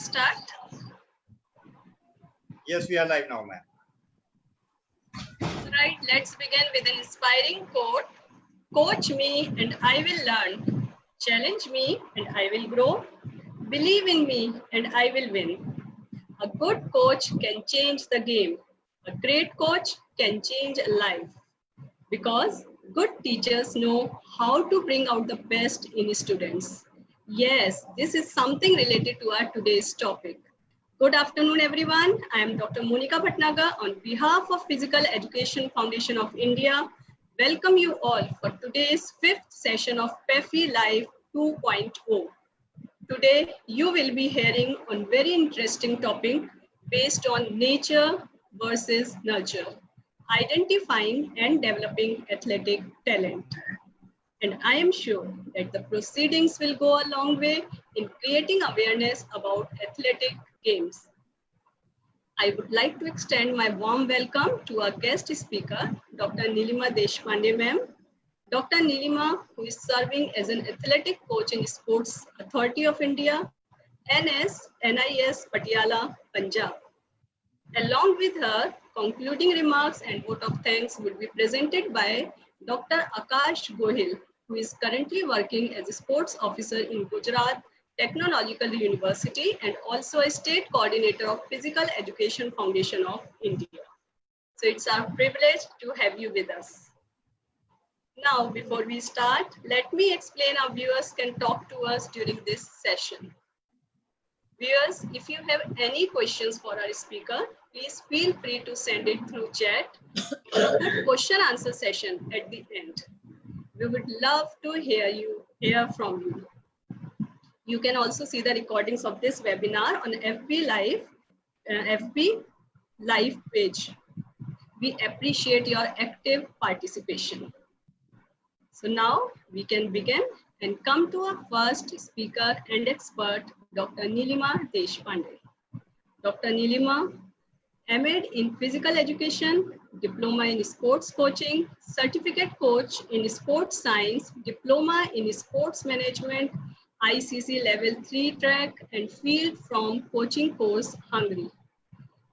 start? Yes, we are live now, ma'am. Right, let's begin with an inspiring quote. Coach me and I will learn. Challenge me and I will grow. Believe in me and I will win. A good coach can change the game. A great coach can change a life. Because good teachers know how to bring out the best in students. Yes, this is something related to our today's topic. Good afternoon, everyone. I am Dr. Monica Bhatnagar on behalf of Physical Education Foundation of India. Welcome you all for today's fifth session of PEFI Live 2.0. Today, you will be hearing on very interesting topic based on nature versus nurture, identifying and developing athletic talent. And I am sure that the proceedings will go a long way in creating awareness about athletic games. I would like to extend my warm welcome to our guest speaker, Dr. Nilima Deshpande ma'am. Dr. Nilima, who is serving as an athletic coach in Sports Authority of India, NIS Patiala, Punjab. Along with her, concluding remarks and vote of thanks will be presented by Dr. Akash Gohil, who is currently working as a sports officer in Gujarat Technological University and also a state coordinator of Physical Education Foundation of India. So it's our privilege to have you with us. Now, before we start, let me explain how viewers can talk to us during this session. Viewers, if you have any questions for our speaker, please feel free to send it through chat or put question answer session at the end. We would love to hear from you. You can also see the recordings of this webinar on FB Live page. We appreciate your active participation. So now we can begin and come to our first speaker and expert, Dr. Nilima Deshpande. Dr. Nilima, MAd in Physical Education, Diploma in Sports Coaching, Certificate Coach in Sports Science, Diploma in Sports Management, ICC Level 3 track and Field from Coaching Course, Hungary.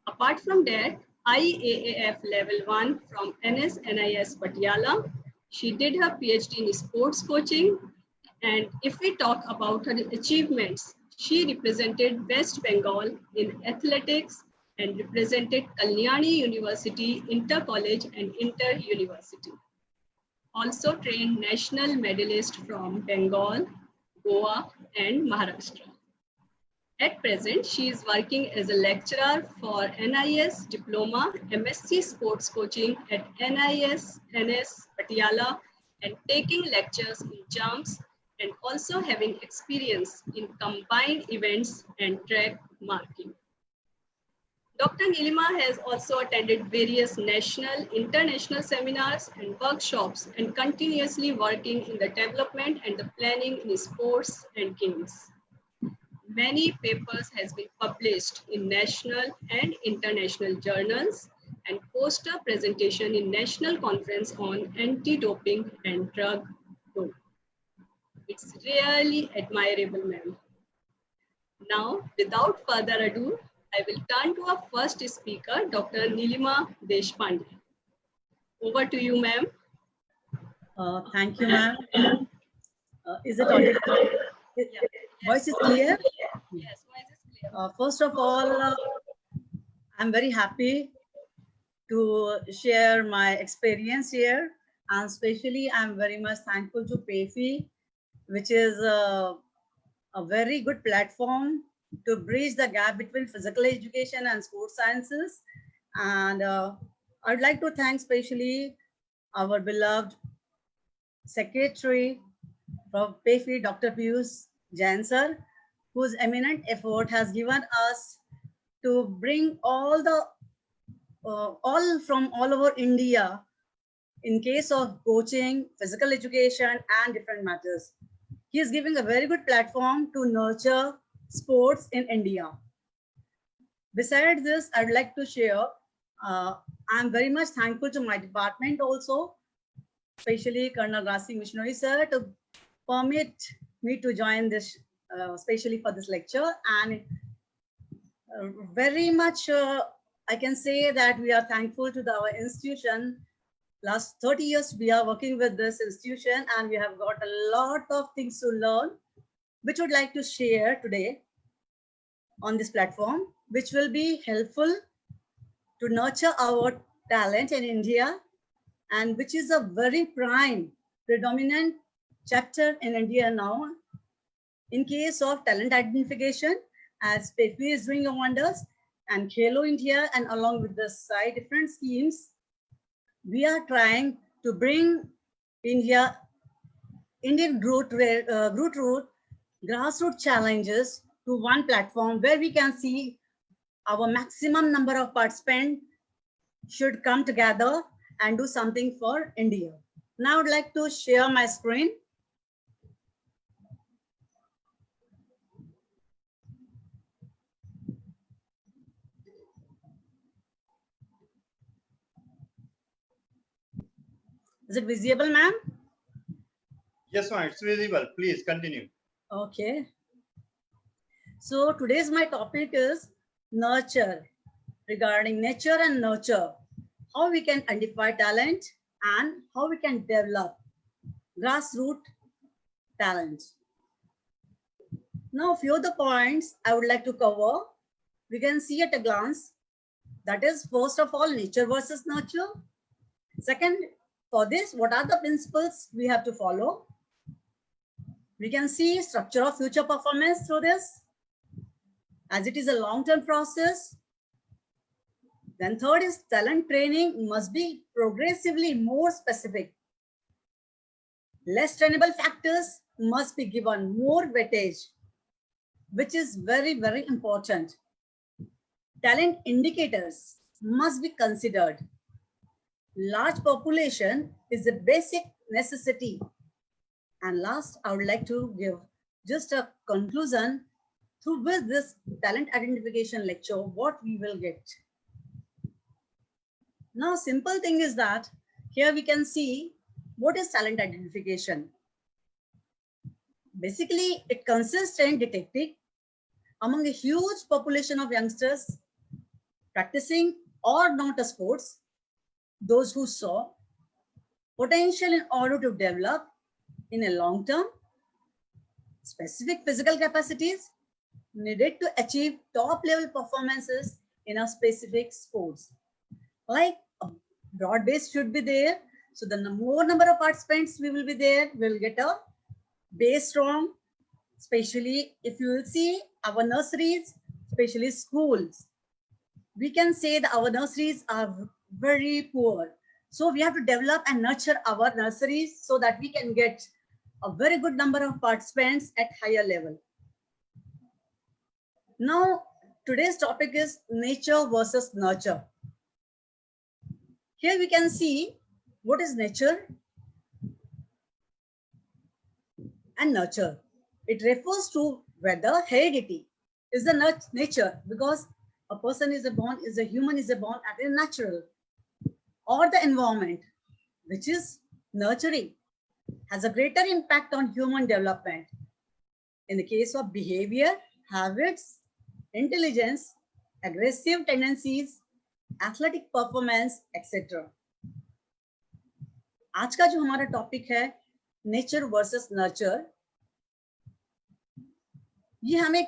Apart from that, IAAF Level 1 from NIS Patiala. She did her PhD in sports coaching. And if we talk about her achievements, she represented West Bengal in athletics and represented Kalyani University, Inter-College and Inter-University. Also trained national medalists from Bengal, Goa and Maharashtra. At present, she is working as a lecturer for NIS Diploma MSc Sports Coaching at NIS Patiala and taking lectures in jumps and also having experience in combined events and track marking. Dr. Nilima has also attended various national, international seminars and workshops and continuously working in the development and the planning in sports and games. Many papers has been published in national and international journals and poster presentation in national conference on anti-doping and drug doping. It's really admirable, ma'am. Now, without further ado, I will turn to our first speaker, Dr. Nilima Deshpande. Over to you, ma'am. Thank you, ma'am. Is it audible? Yeah. Voice is clear? Yes, voice is clear. First of all, I'm very happy to share my experience here. And especially, I'm very much thankful to PEFI, which is a very good platform to bridge the gap between physical education and sports sciences. And I'd like to thank especially our beloved secretary from PEFI, Dr. Piyush Jain sir, whose eminent effort has given us to bring all from all over India in case of coaching, physical education, and different matters. He is giving a very good platform to nurture sports in India. Besides this, I'd like to share, I'm very much thankful to my department also, especially Colonel Rasi Missionary sir, to permit me to join this, especially for this lecture. And very much, I can say that we are thankful to our institution. Last 30 years, we are working with this institution and we have got a lot of things to learn, which would like to share today on this platform, which will be helpful to nurture our talent in India, and which is a very prime, predominant chapter in India now. In case of talent identification, as PEFI is doing wonders, and Khelo India, and along with the side different schemes, we are trying to bring Indian grassroots challenges to one platform where we can see our maximum number of participants should come together and do something for India. Now I would like to share my screen. Is it visible, ma'am? Yes, ma'am, it's visible. Please continue. Okay. So today's my topic is nurture, regarding nature and nurture, how we can identify talent and how we can develop grassroots talent. Now, a few of the points I would like to cover. We can see at a glance. That is, first of all, nature versus nurture. Second, for this, what are the principles we have to follow? We can see structure of future performance through this, as it is a long-term process. Then third is talent training must be progressively more specific. Less trainable factors must be given more weightage, which is very, very important. Talent indicators must be considered. Large population is a basic necessity. And last, I would like to give just a conclusion through with this talent identification lecture, what we will get. Now, simple thing is that here we can see what is talent identification. Basically, it consists in detecting among a huge population of youngsters practicing or not a sports, those who saw potential in order to develop in a long term specific physical capacities needed to achieve top level performances in a specific sports. Like a broad base should be there. So the more number of participants we will be there, we'll get a base strong, especially if you will see our nurseries, especially schools. We can say that our nurseries are very poor. So we have to develop and nurture our nurseries so that we can get a very good number of participants at higher level. Now, today's topic is nature versus nurture. Here we can see what is nature and nurture. It refers to whether heredity is the nature, because a person is born, a human is born at a natural, or the environment, which is nurturing, has a greater impact on human development. In the case of behavior, habits, intelligence, aggressive tendencies, athletic performance, etc. आज का जो हमारा topic है nature versus nurture, ये हमें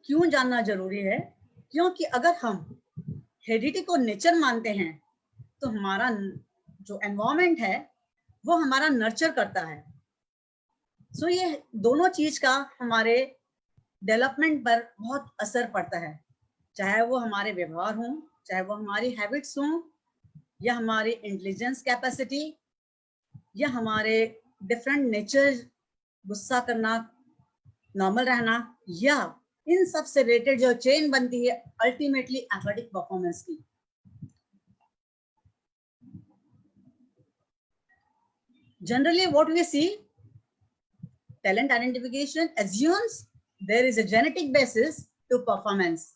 क्यों जानना जरूरी है? क्योंकि अगर हम हेरिडिटी को नेचर मानते हैं तो हमारा जो एनवायरनमेंट है वो हमारा नर्चर करता है. सो ये दोनों चीज का हमारे डेवलपमेंट पर बहुत असर पड़ता है, चाहे वो हमारे व्यवहार हों, चाहे वो हमारी हैबिट्स हों, या हमारी इंटेलिजेंस कैपेसिटी, या हमारे डिफरेंट नेचर, गुस्सा करना, नॉर्मल रहना, या इन सब से रिलेटेड जो चेन बनती है अल्टीमेटली एथलेटिक परफॉर्मेंस की. Generally, what we see, talent identification assumes there is a genetic basis to performance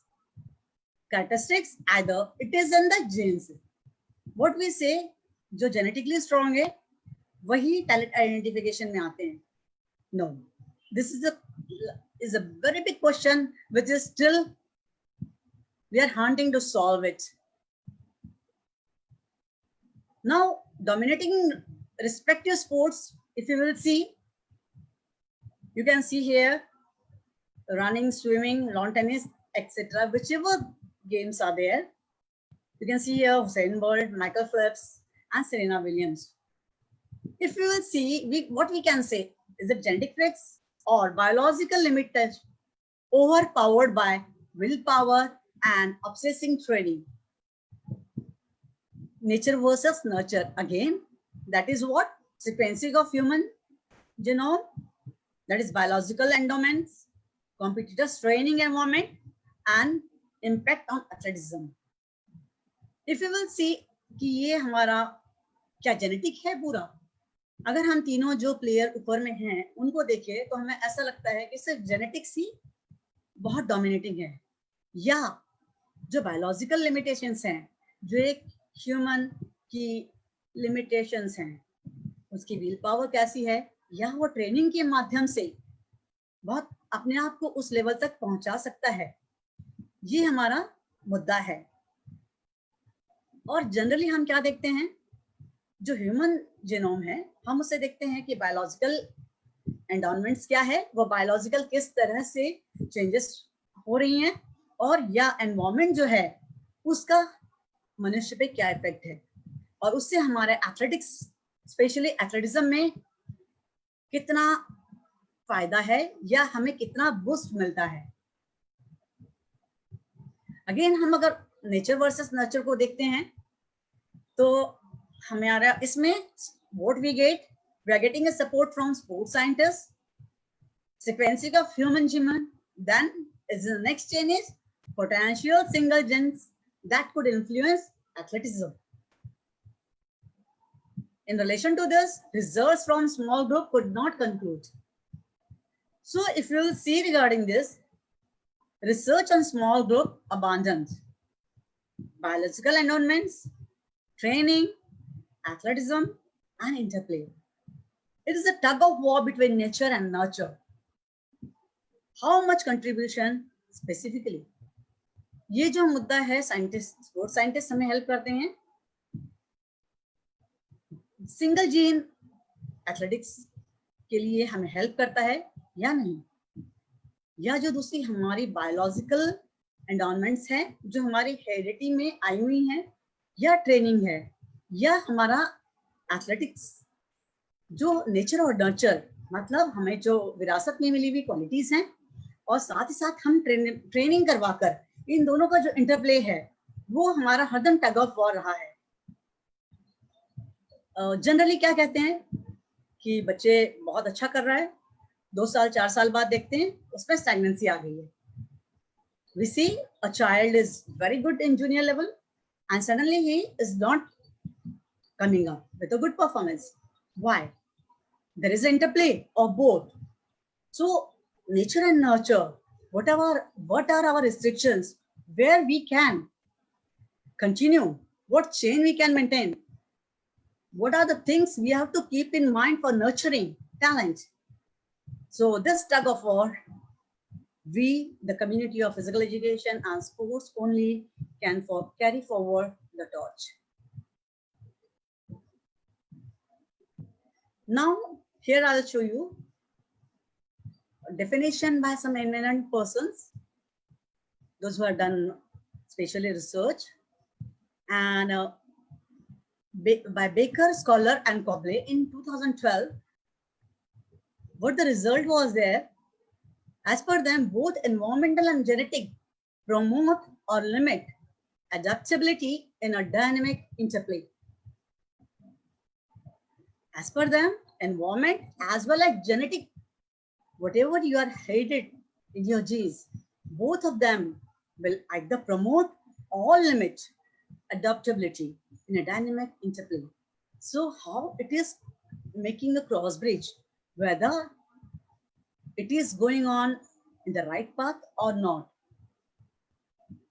characteristics, either it is in the genes. What we say, जो genetically strong है, वही talent identification में आते हैं. No, this is a very big question which is still We are hunting to solve it. Now, dominating respective sports, if you will see, you can see here running, swimming, lawn tennis, etc. Whichever games are there, you can see here Usain Bolt, Michael Phelps, and Serena Williams. If you will see, what we can say, is it genetic traits or biological limitation overpowered by willpower and obsessing training? Nature versus nurture. Again, that is what? Sequencing of human genome, that is biological endowments, competitors training environment, and impact on athleticism. If you will see कि ये हमारा क्या genetic है पूरा, अगर हम तीनों जो प्लेयर ऊपर में हैं उनको देखें तो हमें ऐसा लगता है कि सिर्फ जेनेटिक्स ही बहुत डोमिनेटिंग है, या जो बायोलॉजिकल लिमिटेशंस हैं, जो एक ह्यूमन की लिमिटेशंस हैं, उसकी विल पावर कैसी है, या वो ट्रेनिंग के माध्यम से बहुत अपने आप को उस लेवल तक पहुंचा सकता है, ये हमारा मुद्दा है। और जनरली हम क्या देखते हैं, जो ह्यूमन जीनोम है हम उसे देखते हैं कि बायोलॉजिकल एंडाउनमेंट्स क्या है, वो बायोलॉजिकल किस तरह से चेंजेस हो रही हैं, और या एनवायरनमेंट जो है उसका मनुष्य पे क्या इफेक्ट है, और उससे हमारे एथलेटिक्स स्पेशली एथलेटिज्म में कितना फायदा है या हमें कितना बूस्ट मिलता है। अगेन हम अगर नेचर वर्सेस नर्चर को देखते हैं तो हमारा इसमें what we are getting a support from sports scientists, sequencing of human genome, then is the next chain is potential single genes that could influence athleticism. In relation to this, research from small group could not conclude. So if you will see regarding this, research on small group abandoned. Biological endowments, training, athleticism, and interplay. It is a tug of war between nature and nurture. How much contribution specifically? ये जो मुद्दा है scientist, sports scientist हमें help करते हैं। Single gene athletics के लिए हमें हेल्प करता है या नहीं, या जो दूसरी हमारी बायोलॉजिकल एंडाउनमेंट्स हैं जो हमारी हेरिडिटी में आई हुई हैं, या ट्रेनिंग है, या हमारा एथलेटिक्स जो नेचर और नर्चर, मतलब हमें जो विरासत में मिली हुई क्वालिटीज हैं और साथ ही साथ हम ट्रेनिंग करवाकर इन दोनों का जो इंटरप्ले है वो हमारा हरदम टग ऑफ वॉर रहा है। जनरली क्या कहते हैं कि बच्चे बहुत अच्छा कर रहा है, 2 साल 4 साल बाद देखते हैं उसमें स्टैग्नेंसी आ गई है। We see a child is very good in junior level and suddenly he is not coming up with a good performance. Why? There is an interplay of both. So nature and nurture, what are our restrictions, where we can continue, what chain we can maintain, what are the things we have to keep in mind for nurturing talent. So this tug of war, we, the community of physical education and sports only, can carry forward the torch. Now, here I'll show you a definition by some eminent persons, those who have done specially research, and by Baker, Scholar, and Cobley in 2012. What the result was there? As per them, both environmental and genetic promote or limit adaptability in a dynamic interplay. As per them, environment as well as genetic, whatever you are headed in your genes, both of them will either promote or limit adaptability in a dynamic interplay. So how it is making a cross bridge, whether it is going on in the right path or not.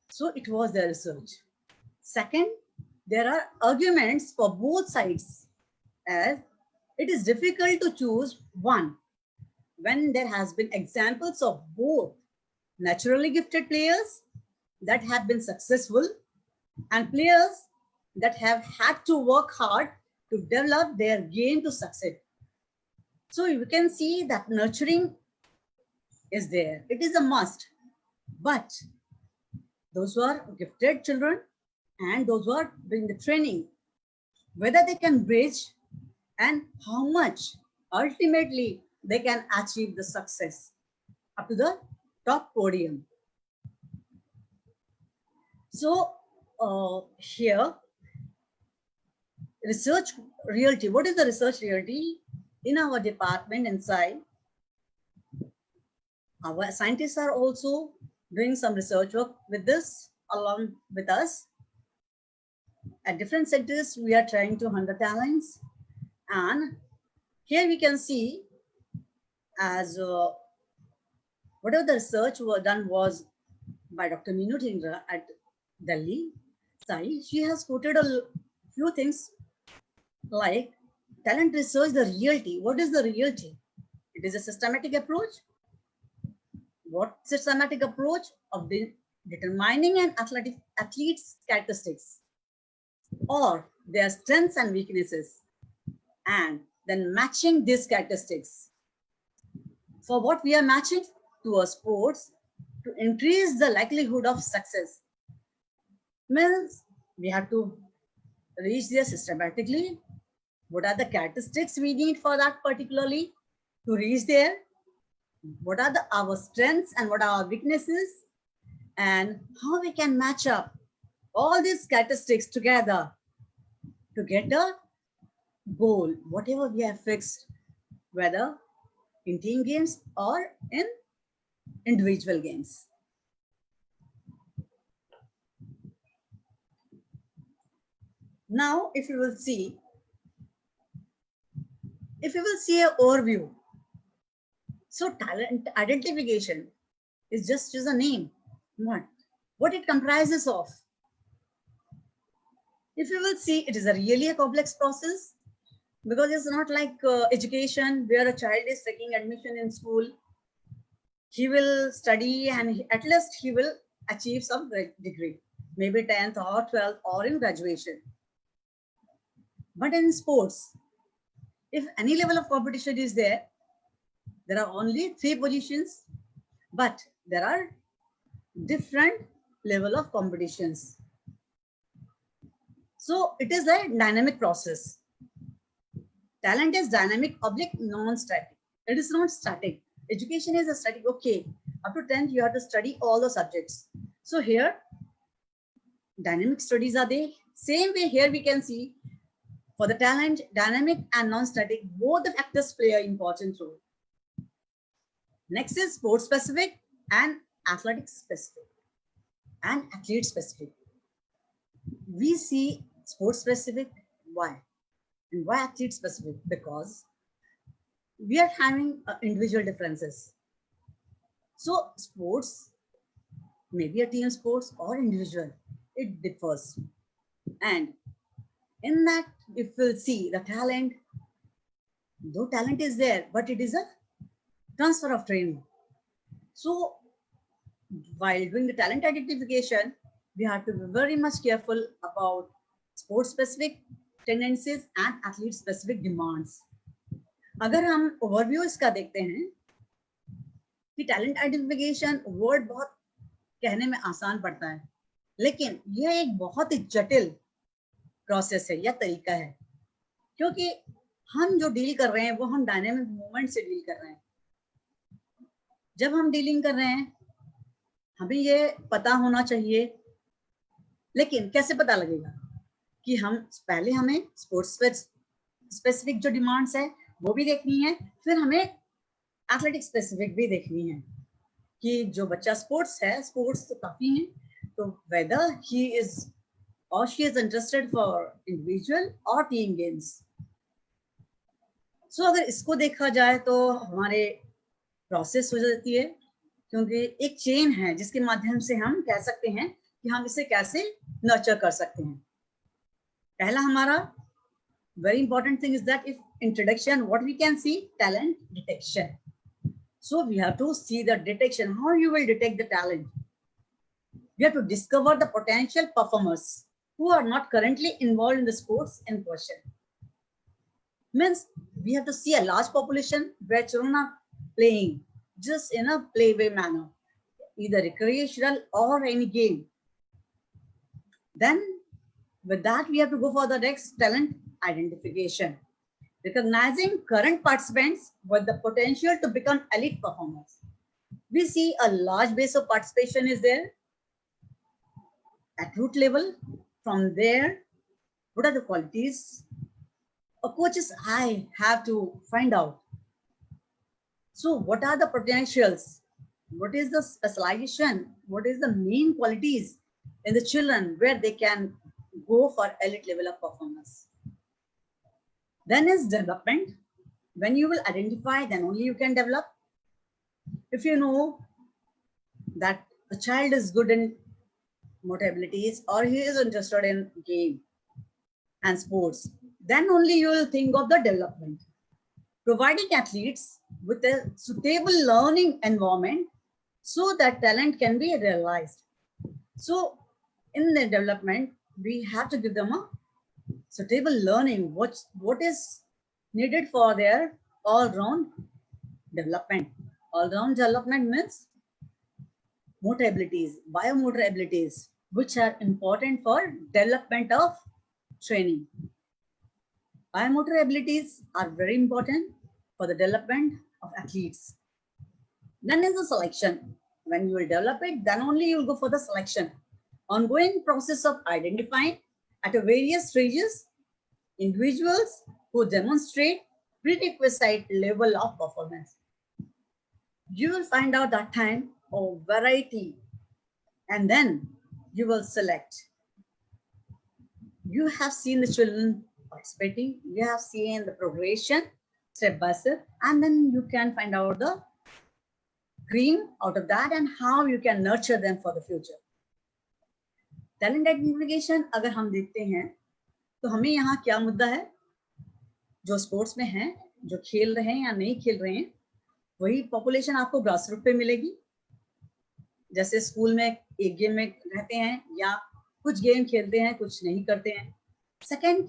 So it was the research. Second, there are arguments for both sides, as it is difficult to choose one when there has been examples of both naturally gifted players that have been successful and players that have had to work hard to develop their game to succeed. So you can see that nurturing is there. It is a must. But those who are gifted children and those who are doing the training, whether they can bridge and how much ultimately they can achieve the success up to the top podium. So here, research reality. What is the research reality? In our department inside, our scientists are also doing some research work with this along with us. At different centers, we are trying to hunt the talents. And here we can see as whatever the research was done was by Dr. Meenu Dhingra at Delhi. She has quoted a few things like talent research, the reality. What is the reality? It is a systematic approach. What systematic approach of determining an athlete's characteristics or their strengths and weaknesses, and then matching these characteristics. For what we are matching to a sports to increase the likelihood of success. Means we have to reach there systematically. What are the characteristics we need for that particularly to reach there? What are our strengths and what are our weaknesses? And how we can match up all these characteristics together to get a goal, whatever we have fixed, whether in team games or in individual games. Now, if you will see an overview, so talent identification is just a name. What it comprises of. If you will see, it is really a complex process because it's not like education where a child is taking admission in school. He will study and at least he will achieve some degree, maybe 10th or 12th or in graduation. But in sports, if any level of competition is there, there are only 3 positions, but there are different level of competitions. So it is a dynamic process. Talent is dynamic, non-static. It is not static. Education is a static. Okay, up to 10th, you have to study all the subjects. So here, dynamic studies are there. Same way here we can see for the talent, dynamic and non-static, both the factors play an important role. Next is sports specific and athletic specific and athlete specific. We see sports specific. Why? And why athlete specific? Because we are having individual differences. So sports, maybe a team sports or individual, it differs. And in that, if we'll see the talent, though talent is there, but it is a transfer of training. So while doing the talent identification, we have to be very much careful about sports specific tendencies and athlete specific demands. अगर हम overview इसका देखते हैं कि talent identification word बहुत कहने में आसान पड़ता है, लेकिन यह एक बहुत ही जटिल प्रोसेस है या तरीका है, क्योंकि हम जो डील कर रहे हैं वो हम डायनामिक मूवमेंट से डील कर रहे हैं. जब हम डीलिंग कर रहे हैं हमें ये पता होना चाहिए, लेकिन कैसे पता लगेगा कि हम पहले हमें स्पोर्ट्स स्पेसिफिक जो डिमांड्स है वो भी देखनी है, फिर हमें एथलेटिक स्पेसिफिक भी देखनी है कि जो बच्चा स्पोर्ट्स है, स्पोर्ट्स तो काफी हैं, तो वेदर ही इज और she is interested for individual और टीम गेम्स. सो अगर इसको देखा जाए तो हमारे प्रोसेस हो जाती है, क्योंकि एक चेन है जिसके माध्यम से हम कह सकते हैं कि हम इसे कैसे नर्चर कर सकते हैं. पहला हमारा very important thing is that if introduction, what we can see, talent detection. So we have to see the detection, how you will detect the talent. We have to discover the potential performers who are not currently involved in the sports in question. Means we have to see a large population where children are playing just in a playway manner, either recreational or any game. Then with that, we have to go for the next talent identification. Recognizing current participants with the potential to become elite performers. We see a large base of participation is there at root level. From there, what are the qualities a coach's eye have to find out? So what are the potentials? What is the specialization? What is the main qualities in the children where they can go for elite level of performance? Then is development. When you will identify, then only you can develop. If you know that a child is good in motor abilities or he is interested in game and sports, then only you will think of the development. Providing athletes with a suitable learning environment so that talent can be realized. So in the development, we have to give them a suitable learning, what is needed for their all-round development. All-round development means motor abilities, biomotor abilities, which are important for development of training. Biomotor abilities are very important for the development of athletes. Then is the selection. When you will develop it, then only you will go for the selection. Ongoing process of identifying at a various stages individuals who demonstrate prerequisite level of performance. You will find out that time a variety and then you will select. You have seen the children participating, you have seen the progression step by step, and then you can find out the cream out of that and how you can nurture them for the future. Talent identification अगर हम देखते हैं तो हमें यहाँ क्या मुद्दा है, जो स्पोर्ट्स में हैं, जो खेल रहे हैं या नहीं खेल रहे हैं, वही पॉपुलेशन आपको ग्रास रूट पे मिलेगी. जैसे स्कूल में एक गेम में रहते हैं या कुछ गेम खेलते हैं, कुछ नहीं करते हैं. सेकंड,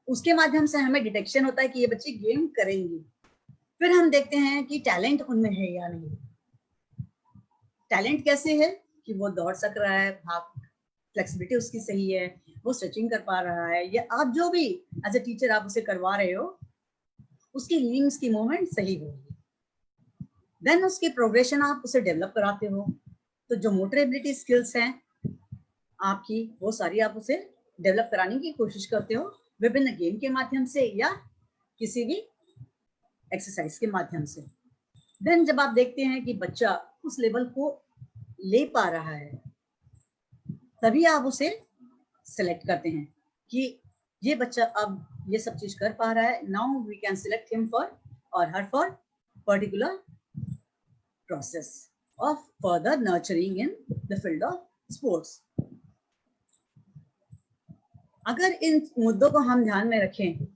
उसके माध्यम से हमें डिटेक्शन होता है कि ये बच्चे गेम करेंगे. फिर हम देखते हैं कि टैलेंट उनमें है या नहीं. टैलेंट कैसे है कि वो दौड़ सक रहा है, भाग फ्लेक्सिबिलिटी उसकी सही है, वो स्ट्रेचिंग कर पा रहा है, या आप जो भी एज ए टीचर आप उसे करवा रहे हो उसकी लिम्स की मूवमेंट सही होगी. देन उसकी प्रोग्रेशन आप उसे डेवलप कराते हो. तो जो मोटर एबिलिटी स्किल्स हैं आपकी, वो सारी आप उसे डेवलप कराने की कोशिश करते हो विभिन्न गेम के माध्यम से या किसी भी एक्सरसाइज के माध्यम से. देन जब आप देखते हैं कि बच्चा उस लेवल को ले पा रहा है, तभी आप उसे सेलेक्ट करते हैं कि ये बच्चा अब ये सब चीज कर पा रहा है. Now we can select him for or her for particular process of further nurturing in the field of sports. अगर इन मुद्दों को हम ध्यान में रखें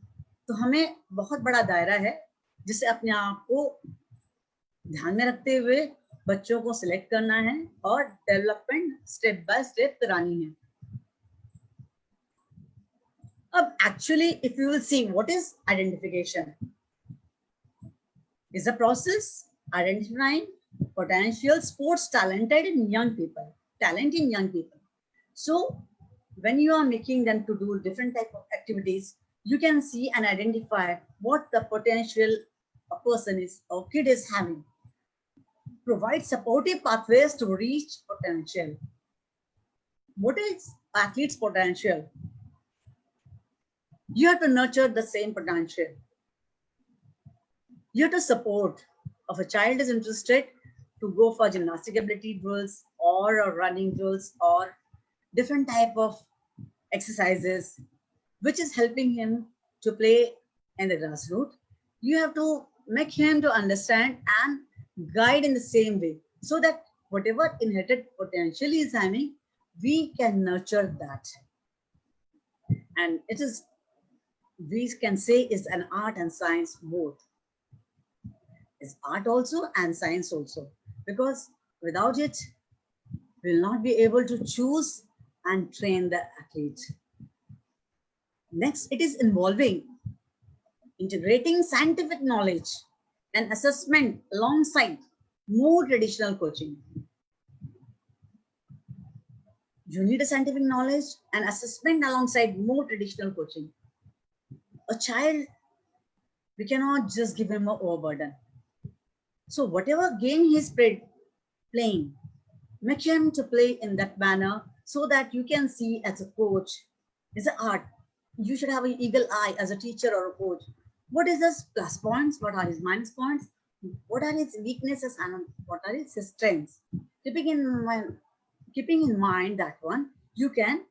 तो हमें बहुत बड़ा दायरा है जिसे अपने आप को ध्यान में रखते हुए बच्चों को सिलेक्ट करना है और डेवलपमेंट स्टेप बाय स्टेप करानी है. अब actually if you will see what is identification, is a process identifying potential sports talented in young people, talent in young people. So when you are making them to do different type of activities, you can see and identify what the potential a person is or kid is having. Provide supportive pathways to reach potential. What is athlete's potential? You have to nurture the same potential. You have to support. If a child is interested to go for gymnastic ability drills or running drills or different type of exercises, which is helping him to play in the grassroots, you have to make him to understand and guide in the same way so that whatever inherited potential he is having, we can nurture that. And it is, we can say, is an art and science both. It's art also and science also, because without it, will not be able to choose and train the athlete. Next, it is involving integrating scientific knowledge and assessment alongside more traditional coaching. You need a scientific knowledge and assessment alongside more traditional coaching. A child, we cannot just give him an overburden. So whatever game he's playing, make him to play in that manner so that you can see as a coach, it's an art. You should have an eagle eye as a teacher or a coach. What is his plus points? What are his minus points? What are his weaknesses and what are his strengths? Keeping in mind that one, you can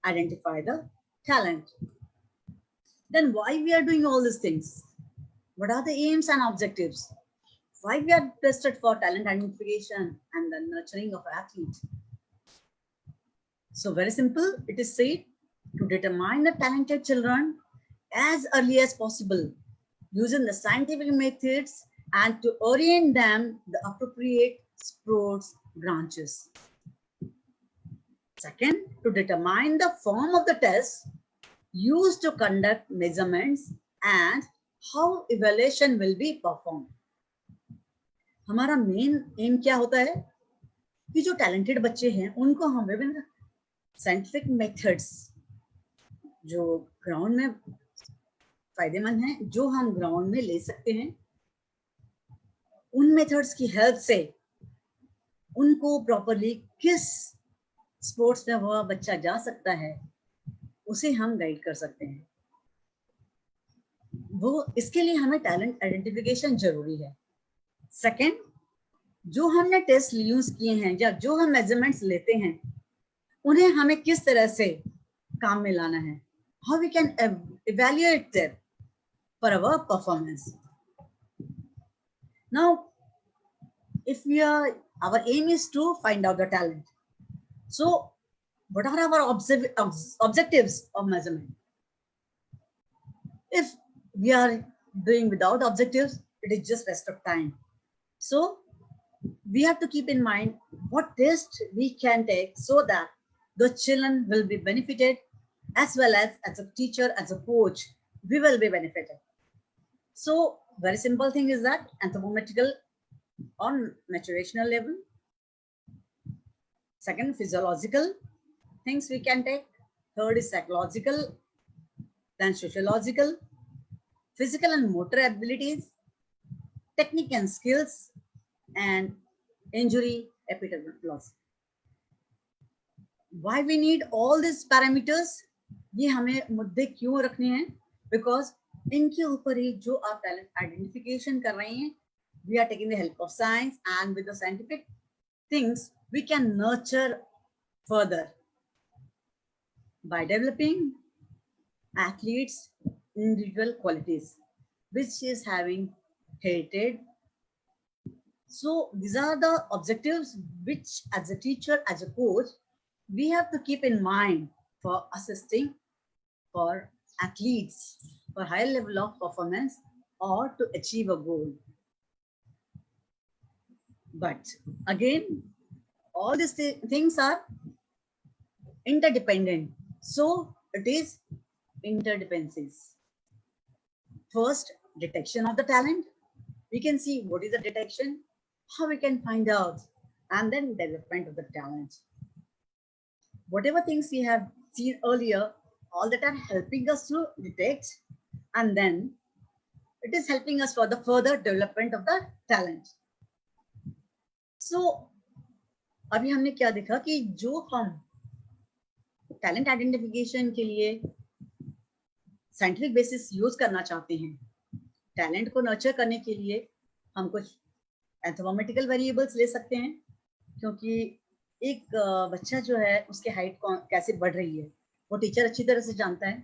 identify the talent. Then why we are doing all these things? What are the aims and objectives? Why we are tested for talent identification and the nurturing of athletes? So very simple, it is said to determine the talented children as early as possible using the scientific methods and to orient them the appropriate sports branches. Second, to determine the form of the test used to conduct measurements and how evaluation will be performed. हमारा main M क्या होता है कि जो talented बच्चे हैं उनको हम विभिन्न साइंटिफिक मेथड्स जो ग्राउंड में फायदेमंद हैं, जो हम ग्राउंड में ले सकते हैं, उन मेथड्स की हेल्प से उनको प्रॉपरली किस स्पोर्ट्स में वह बच्चा जा सकता है उसे हम गाइड कर सकते हैं. वो इसके लिए हमें टैलेंट आइडेंटिफिकेशन जरूरी है. सेकेंड, जो हमने टेस्ट यूज किए हैं या जो हम मेजरमेंट्स लेते हैं उन्हें हमें किस तरह से काम में लाना है. How we can evaluate them for our performance. Now, if our aim is to find out the talent, so what are our objectives of measurement? If we are doing without objectives, it is just waste of time. So we have to keep in mind what test we can take so that the children will be benefited, as well as a teacher, as a coach, we will be benefited. So very simple thing is that anthropometrical on maturational level. Second, physiological things we can take. Third is psychological, then sociological, physical and motor abilities, technique and skills, and injury epidemiology. Why we need all these parameters? ये हमें मुद्दे क्यों रखने हैं? Because इनके ऊपर ही जो आप टैलेंट आइडेंटिफिकेशन कर रहे हैं, we are taking the help of science, and with the scientific things we can nurture further by developing athletes' individual qualities, which is having heritage. So these are the objectives which, as a teacher, as a coach, we have to keep in mind for assisting for athletes for high level of performance or to achieve a goal. But again, all these things are interdependent. So it is interdependencies. First, detection of the talent. We can see what is the detection, how we can find out, and then development of the talent. Whatever things we have seen earlier, all that are helping us to detect, and then it is helping us for the further development of the talent. So अभी हमने क्या देखा कि जो हम talent identification के लिए scientific basis use करना चाहते हैं, टैलेंट को नर्चर करने के लिए हम कुछ एंथ्रोपोमेट्रिकल वेरिएबल्स ले सकते हैं, क्योंकि एक बच्चा जो है उसके हाइट कैसे बढ़ रही है वो टीचर अच्छी तरह से जानता है,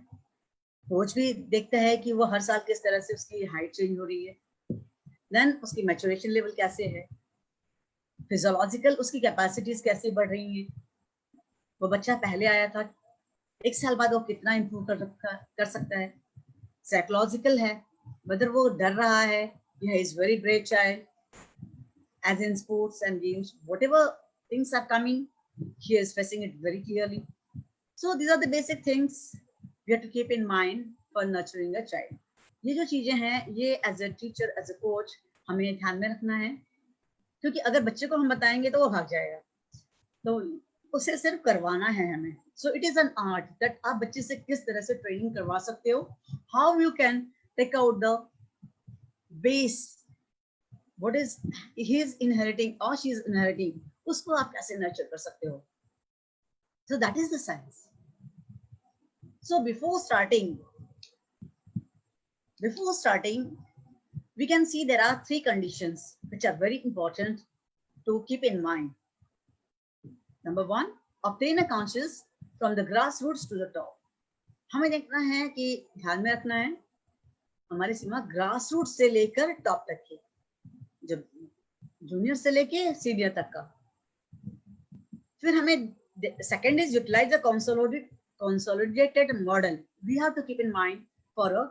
कोच भी देखता है कि वो हर साल किस तरह से उसकी हाइट चेंज हो रही है, देन उसकी मैच्योरेशन लेवल कैसे है, फिजियोलॉजिकल उसकी कैपेसिटीज कैसे बढ़ रही हैं, वो बच्चा पहले आया था, एक साल बाद वो कितना इम्प्रूव कर सकता है, साइकोलॉजिकल है, वेदर वो डर रहा है, is very great child, as in sports and games, whatever things are coming, he is facing it very clearly. So these are the basic things we have to keep in mind for nurturing a child. ये जो चीजें हैं ये as a teacher as a coach हमें ध्यान में रखना है, क्योंकि अगर बच्चे को हम बताएंगे तो वो भाग जाएगा, तो उसे सिर्फ करवाना है हमें. So it is an art that आप बच्चे से किस तरह से ट्रेनिंग करवा सकते हो, how you can take out the base, what is he is inheriting और शी इज इनहेरिटिंग, उसको आप कैसे नर्चर कर सकते हो. So that is the science. So before starting we can see there are 3 conditions which are very important to keep in mind. Number 1, obtain a conscious from the grassroots to the top. हमें देखना है कि ध्यान में रखना है हमारी सीमा grass root से लेकर टॉप तक की, जब जूनियर से लेके सीनियर तक का. फिर हमें second is utilize the consolidated model. We have to keep in mind for a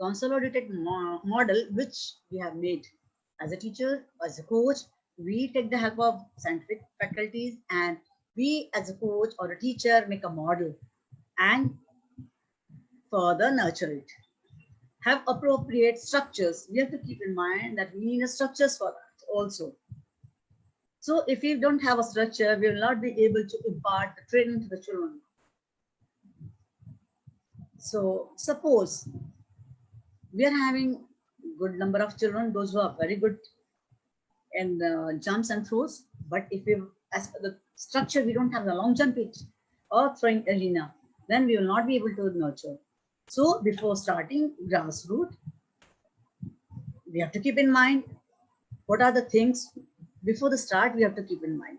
consolidated model which we have made as a teacher, as a coach. We take the help of scientific faculties and we as a coach or a teacher make a model and further nurture it. Have appropriate structures. We have to keep in mind that we need a structures for that also. So if we don't have a structure, we will not be able to impart the training to the children. So suppose we are having good number of children, those who are very good in jumps and throws, but if we, as per the structure, we don't have the long jump pitch or throwing arena, then we will not be able to nurture. So before starting grassroots, we have to keep in mind what are the things before the start we have to keep in mind.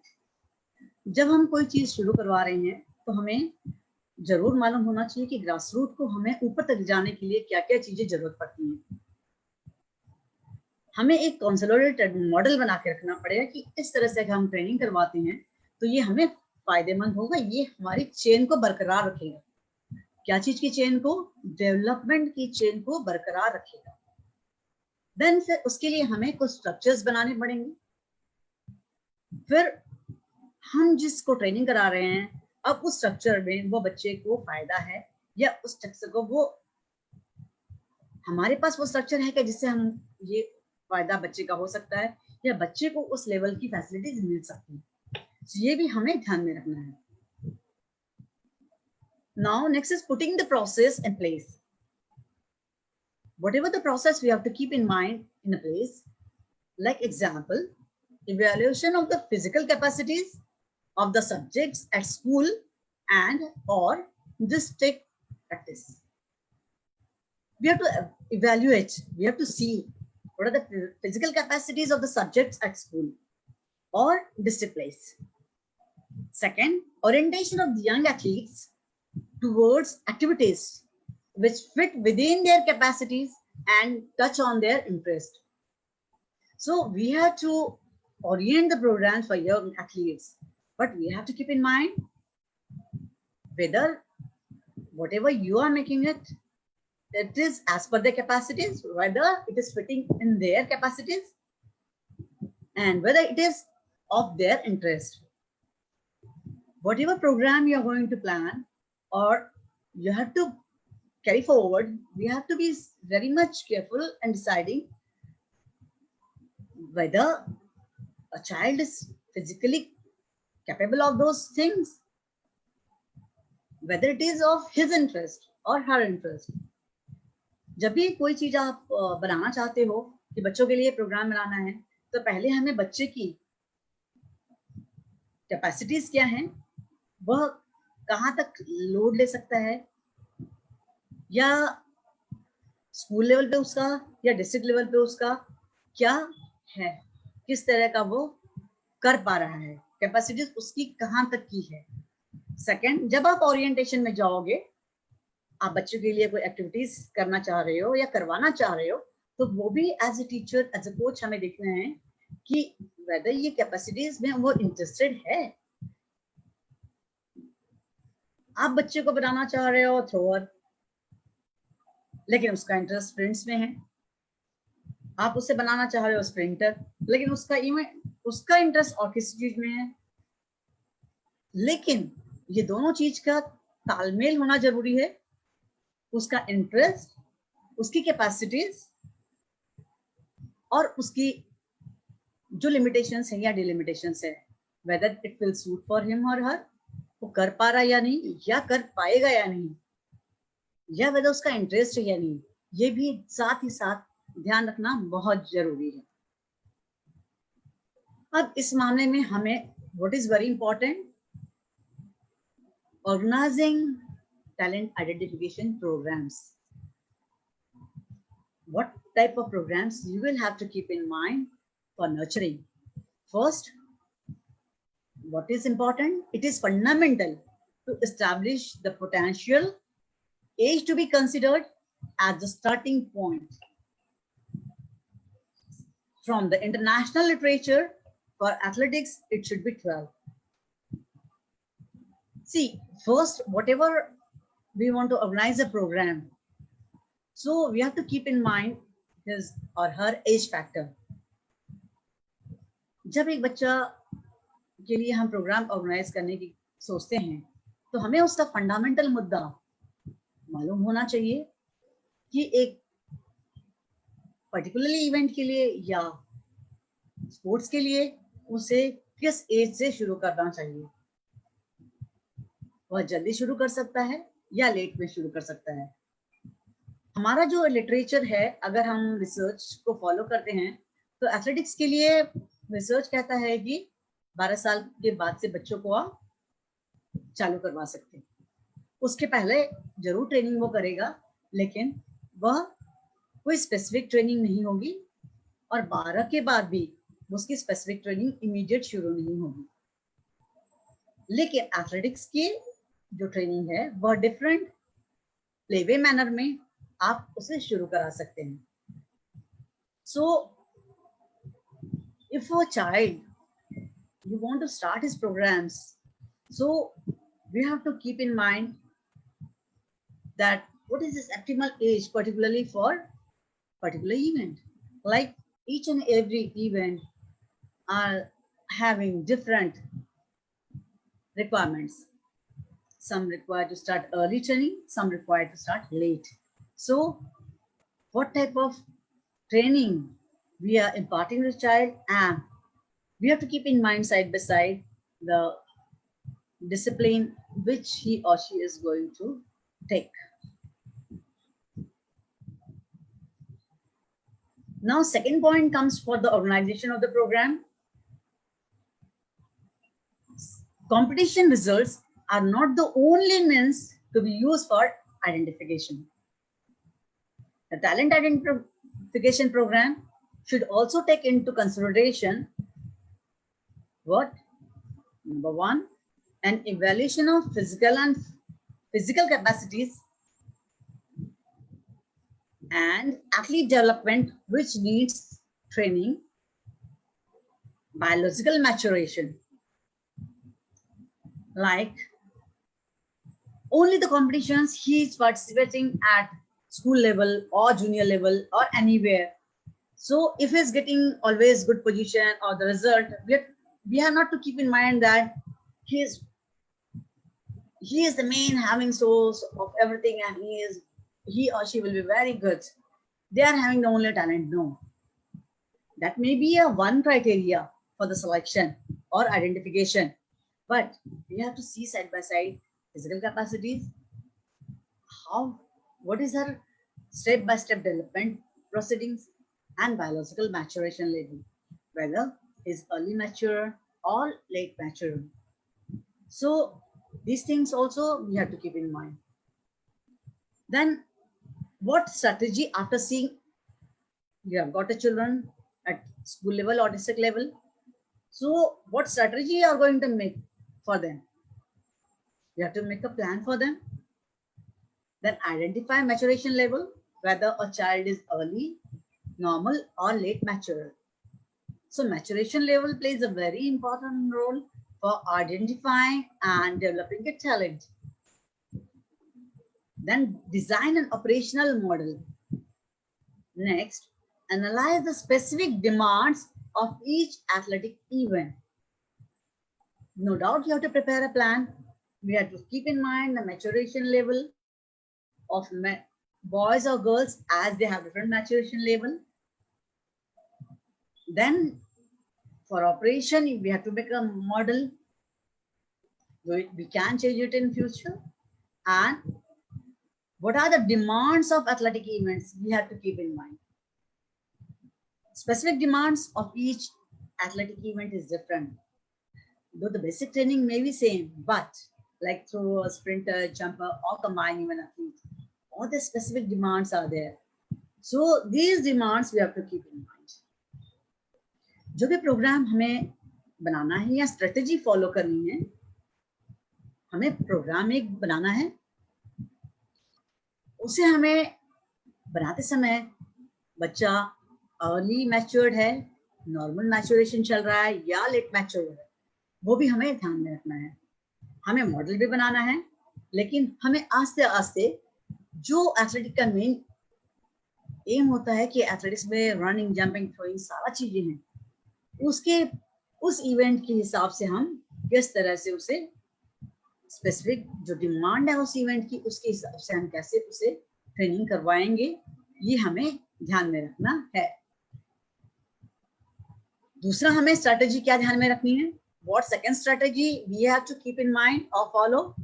जब हम कोई चीज शुरू करवा रहे हैं तो हमें जरूर मालूम होना चाहिए कि ग्रासरूट को हमें ऊपर तक जाने के लिए क्या क्या चीजें जरूरत पड़ती हैं. हमें एक कंसोलिडेटेड मॉडल बना के रखना पड़ेगा कि इस तरह से अगर हम ट्रेनिंग करवाते हैं तो ये हमें फायदेमंद होगा, ये हमारी चेन को बरकरार रखेगा. क्या चीज की चेन को? डेवलपमेंट की चेन को बरकरार रखेगा. देन फिर उसके लिए हमें कुछ स्ट्रक्चर्स बनाने पड़ेंगे. फिर हम जिसको ट्रेनिंग करा रहे हैं अब उस स्ट्रक्चर में वो बच्चे को फायदा है या उस स्ट्रक्चर को वो हमारे पास वो स्ट्रक्चर है कि जिससे हम ये फायदा बच्चे का हो सकता है या बच्चे को उस लेवल की फैसिलिटीज मिल सकती है. ये भी हमें ध्यान में रखना है. Now next is putting the process in place. Whatever the process we have to keep in mind in a place, like example, evaluation of the physical capacities of the subjects at school and or district practice. We have to evaluate, we have to see what are the physical capacities of the subjects at school or district place. Second, orientation of the young athletes towards activities which fit within their capacities and touch on their interest. So we have to orient the programs for young athletes, but we have to keep in mind whether whatever you are making it, it is as per their capacities, whether it is fitting in their capacities, and whether it is of their interest. Whatever program you are going to plan or you have to carry forward, we have to be very much careful in deciding whether a child is physically capable of those things, whether it is of his interest or her interest. जब भी कोई चीज आप बनाना चाहते हो कि बच्चों के लिए प्रोग्राम बनाना है तो पहले हमें बच्चे की कैपेसिटीज क्या हैं, वह कहाँ तक लोड ले सकता है, या स्कूल लेवल पे उसका या डिस्ट्रिक्ट लेवल पे उसका क्या है, किस तरह का वो कर पा रहा है, कैपेसिटीज उसकी कहाँ तक की है. सेकंड, जब आप ओरिएंटेशन में जाओगे, आप बच्चों के लिए कोई एक्टिविटीज करना चाह रहे हो या करवाना चाह रहे हो, तो वो भी as a teacher as a coach हमें देखना है कि वेदर ये कैपेसिटीज में वो इंटरेस्टेड है. आप बच्चे को बनाना चाह रहे हो थ्रोअर, लेकिन उसका इंटरेस्ट स्प्रिंट्स में है. आप उसे बनाना चाह रहे हो स्प्रिंटर, लेकिन उसका इंटरेस्ट और किसी चीज में है. लेकिन ये दोनों चीज का तालमेल होना जरूरी है, उसका इंटरेस्ट, उसकी कैपेसिटीज और उसकी जो लिमिटेशंस है या डिलिमिटेशंस है, whether it will suit for him और हर, वो कर पा रहा या नहीं, या कर पाएगा या नहीं, या वेदर उसका इंटरेस्ट है या नहीं, ये भी साथ ही साथ ध्यान रखना बहुत जरूरी है। अब इस मामले में हमें what is very important, organizing talent identification programs. What type of programs you will have to keep in mind for nurturing? First, what is important? It is fundamental to establish the potential age to be considered as the starting point. From the international literature, for athletics, it should be 12. See, first, whatever we want to organize a program, so we have to keep in mind his or her age factor. जब एक बच्चा के लिए हम programme organise करने की सोचते हैं, तो हमें उसका फंडामेंटल मुद्दा मालूम होना चाहिए कि एक पर्टिकुलरली इवेंट के लिए या स्पोर्ट्स के लिए उसे किस एज से शुरू करना चाहिए। वह जल्दी शुरू कर सकता है या लेट में शुरू कर सकता है। हमारा जो लिटरेचर है, अगर हम रिसर्च को फॉलो करते हैं, तो एथलेटिक्स के लिए रिसर्च कहता है कि 12 साल के बाद से बच्चों को आप चालू करवा सकते हैं। उसके पहले जरूर ट्रेनिंग वो करेगा, लेकिन वह कोई स्पेसिफिक ट्रेनिंग नहीं होगी, और 12 के बाद भी उसकी स्पेसिफिक ट्रेनिंग इमीडिएट शुरू नहीं होगी। लेकिन एथलेटिक्स की जो ट्रेनिंग है वह डिफरेंट प्लेवे मैनर में आप उसे शुरू करा सकते हैं। So if a child you want to start his programs, so we have to keep in mind that what is his optimal age, particularly for particular event. Like each and every event are having different requirements. Some require to start early training, some require to start late. So what type of training we are imparting to the child, and we have to keep in mind side by side the discipline which he or she is going to take. Now, second point comes for the organization of the program. Competition results are not the only means to be used for identification. The talent identification program should also take into consideration what? Number one, an evaluation of physical capacities and athlete development, which needs training, biological maturation. Like only the competitions he is participating at school level or junior level or anywhere. So if he's getting always good position or the result, we have not to keep in mind that he is the main having source of everything, and he or she will be very good. They are having the only talent. No, that may be a one criteria for the selection or identification, but we have to see side by side physical capacities, what is her step-by-step development proceedings, and biological maturation level, whether is early mature or late mature. So these things also we have to keep in mind. Then what strategy, after seeing you have got a children at school level or district level, so what strategy you are going to make for them? You have to make a plan for them. Then identify maturation level, whether a child is early, normal or late mature. So maturation level plays a very important role for identifying and developing a talent. Then design an operational model. Next, analyze the specific demands of each athletic event. no doubt you have to prepare a plan. We have to keep in mind the maturation level of boys or girls, as they have different maturation level. Then for operation, we have to make a model. We can change it in future. And what are the demands of athletic events? We have to keep in mind. Specific demands of each athletic event is different. Though the basic training may be same, but like thrower, sprinter, jumper, or combined even athlete, all the specific demands are there. So these demands we have to keep in mind. जो भी programme हमें बनाना है या strategy follow करनी है, हमें programme एक बनाना है, उसे हमें बनाते समय बच्चा अर्ली मैच्योर्ड है, नॉर्मल मैच्योरेशन चल रहा है या लेट मैच्योर्ड है, वो भी हमें ध्यान में रखना है. हमें मॉडल भी बनाना है, लेकिन हमें आस्ते आस्ते जो एथलेटिक का मेन एम होता है कि एथलेटिक्स में रनिंग, जंपिंग, थ्रोइंग सारा चीजें हैं, उसके उस इवेंट के हिसाब से हम किस तरह से उसे स्पेसिफिक जो डिमांड है उस इवेंट की, उसके हिसाब से हम कैसे उसे ट्रेनिंग करवाएंगे, ये हमें ध्यान में रखना है. दूसरा हमें स्ट्रेटेजी क्या ध्यान में रखनी है? What second strategy we have to keep in mind or follow?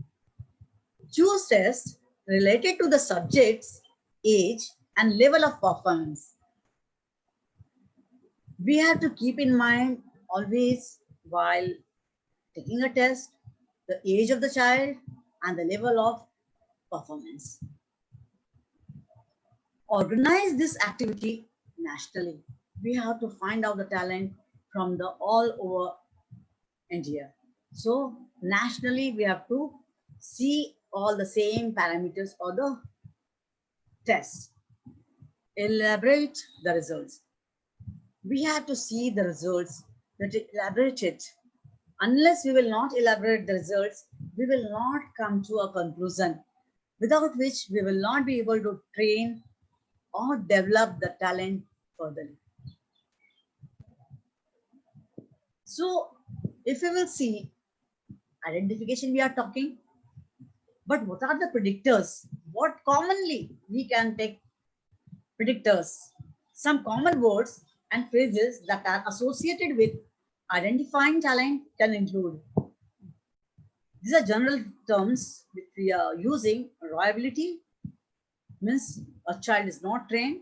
Choose tests related to the subject's age and level of performance. We have to keep in mind always while taking a test the age of the child and the level of performance. Organize this activity nationally. We have to find out the talent from the all over India. So nationally, we have to see all the same parameters or the tests. Elaborate the results. We have to see the results, that elaborate it. Unless we will not elaborate the results, we will not come to a conclusion, without which we will not be able to train or develop the talent further. So if we will see identification, we are talking, but what are the predictors? What commonly we can take predictors? Some common words and phrases that are associated with identifying talent can include. These are general terms which we are using. Reliability means a child is not trained,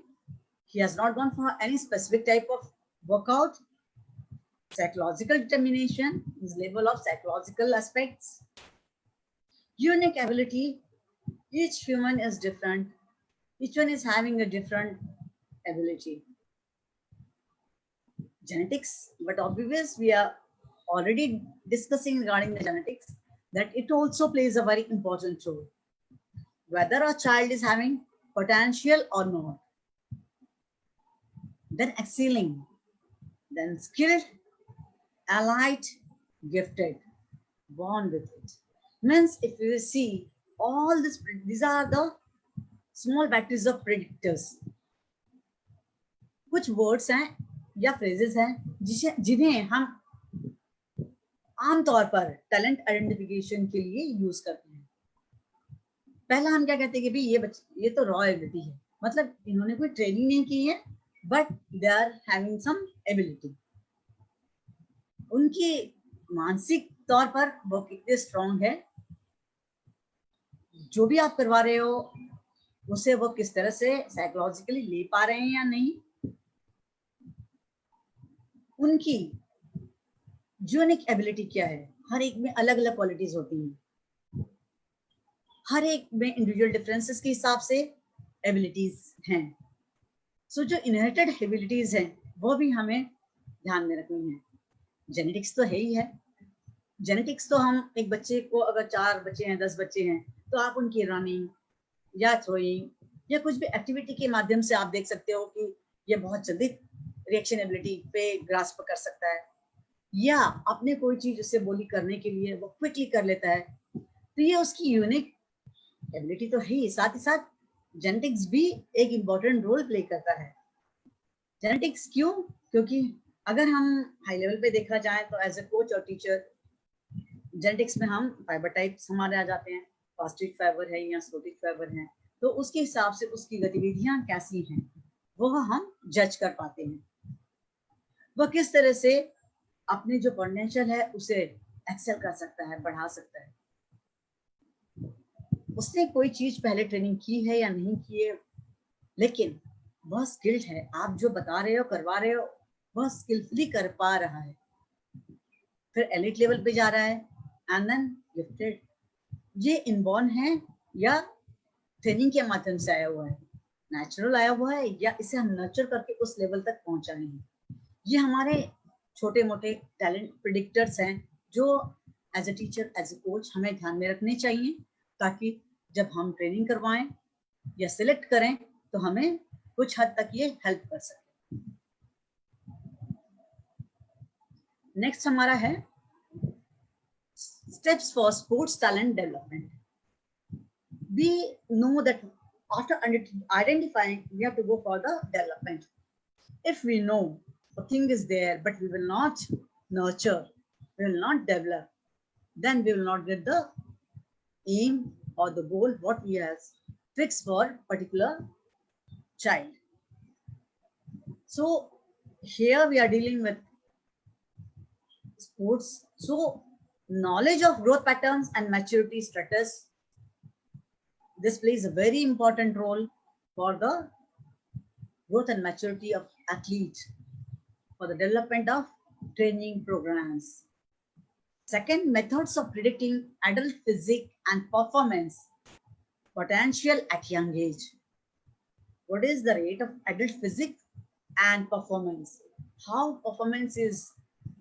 he has not gone for any specific type of workout. Psychological determination is level of psychological aspects. Unique ability, each human is different, each one is having a different ability. Genetics, but obvious we are already discussing regarding the genetics, that it also plays a very important role, whether a child is having potential or not. Then excelling, then skilled, allied, gifted, born with it. Means if you see all this, these are the small batteries of predictors. कुछ words हैं या phrases हैं जिन्हें हम आमतौर पर talent identification के लिए यूज करते हैं. पहला हम क्या कहते हैं कि भाई ये तो रॉ एबिलिटी है, मतलब इन्होंने कोई ट्रेनिंग नहीं की है, but they are having some ability. उनकी मानसिक तौर पर वो कितने स्ट्रॉन्ग है, जो भी आप करवा रहे हो उसे वो किस तरह से साइकोलॉजिकली ले पा रहे हैं या नहीं. उनकी यूनिक एबिलिटी क्या है? हर एक में अलग अलग क्वालिटीज होती हैं, हर एक में इंडिविजुअल डिफरेंसेस के हिसाब से एबिलिटीज हैं. सो जो इनहेरिटेड एबिलिटीज हैं वो भी हमें ध्यान में रखनी है. जेनेटिक्स तो है ही है. जेनेटिक्स तो हम एक बच्चे को, अगर 4 बच्चे हैं, 10 बच्चे हैं, तो आप उनकी रनिंग या थ्रोइंग या कुछ भी एक्टिविटी के माध्यम से आप देख सकते हो कि ये बहुत जल्दी रिएक्शन एबिलिटी पे ग्रास्प कर सकता है, या अपने कोई चीज उससे बोली करने के लिए वो क्विकली कर लेता है. तो ये उसकी यूनिक एबिलिटी तो है ही. साथ ही साथ जेनेटिक्स भी एक इम्पोर्टेंट रोल प्ले करता है. जेनेटिक्स क्यों? क्योंकि अगर हम हाई लेवल पे देखा जाए तो एज ए कोच और टीचर जेनेटिक्स में हम फाइबर टाइप्स हमारे आ जाते हैं, फास्टिक फाइबर है या स्लोटिक फाइबर है, तो उसके हिसाब से उसकी गतिविधियां कैसी हैं वो हम जज कर पाते हैं। वह किस तरह से अपने जो पोटेंशियल है उसे एक्सेल कर सकता है, बढ़ा सकता है। उसने कोई चीज पहले ट्रेनिंग की है या नहीं की है, लेकिन वह स्किल्ड है। आप जो बता रहे हो, करवा रहे हो, वह स्किलफुली कर पा रहा है, फिर एलिट लेवल पे जा रहा है एंड देन गिफ्टेड। ये इनबॉर्न है या ट्रेनिंग के माध्यम से आया हुआ है, नेचुरल आया हुआ है, या इसे हम नर्चर करके उस लेवल तक पहुंचाए हैं। ये हमारे छोटे मोटे टैलेंट प्रिडिक्टर्स हैं जो as a teacher, as a coach हमें ध्यान में रखने चाहिए, ताकि जब हम ट्रेनिंग करवाएं या सिलेक्ट करें तो हमें कुछ हद तक ये हेल्प कर सके। नेक्स्ट हमारा है steps for sports talent development. We know that after identifying, we have to go for the development. If we know a thing is there, but we will not nurture, we will not develop, then we will not get the aim or the goal what we have fixed for particular child. So here we are dealing with sports. So knowledge of growth patterns and maturity status, this plays a very important role for the growth and maturity of athletes, for the development of training programs. Second, methods of predicting adult physique and performance potential at young age. What is the rate of adult physique and performance? How performance is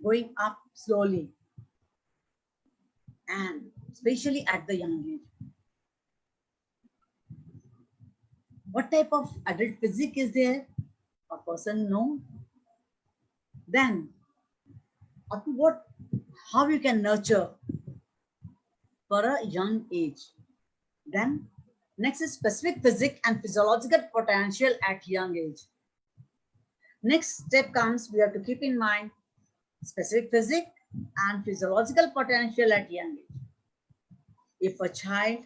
going up slowly and especially at the young age. What type of adult physique is there? A person know. Then, up to what, how you can nurture for a young age. Then, next is specific physique and physiological potential at young age. Next step comes, we have to keep in mind specific physique and physiological potential at young age. If a child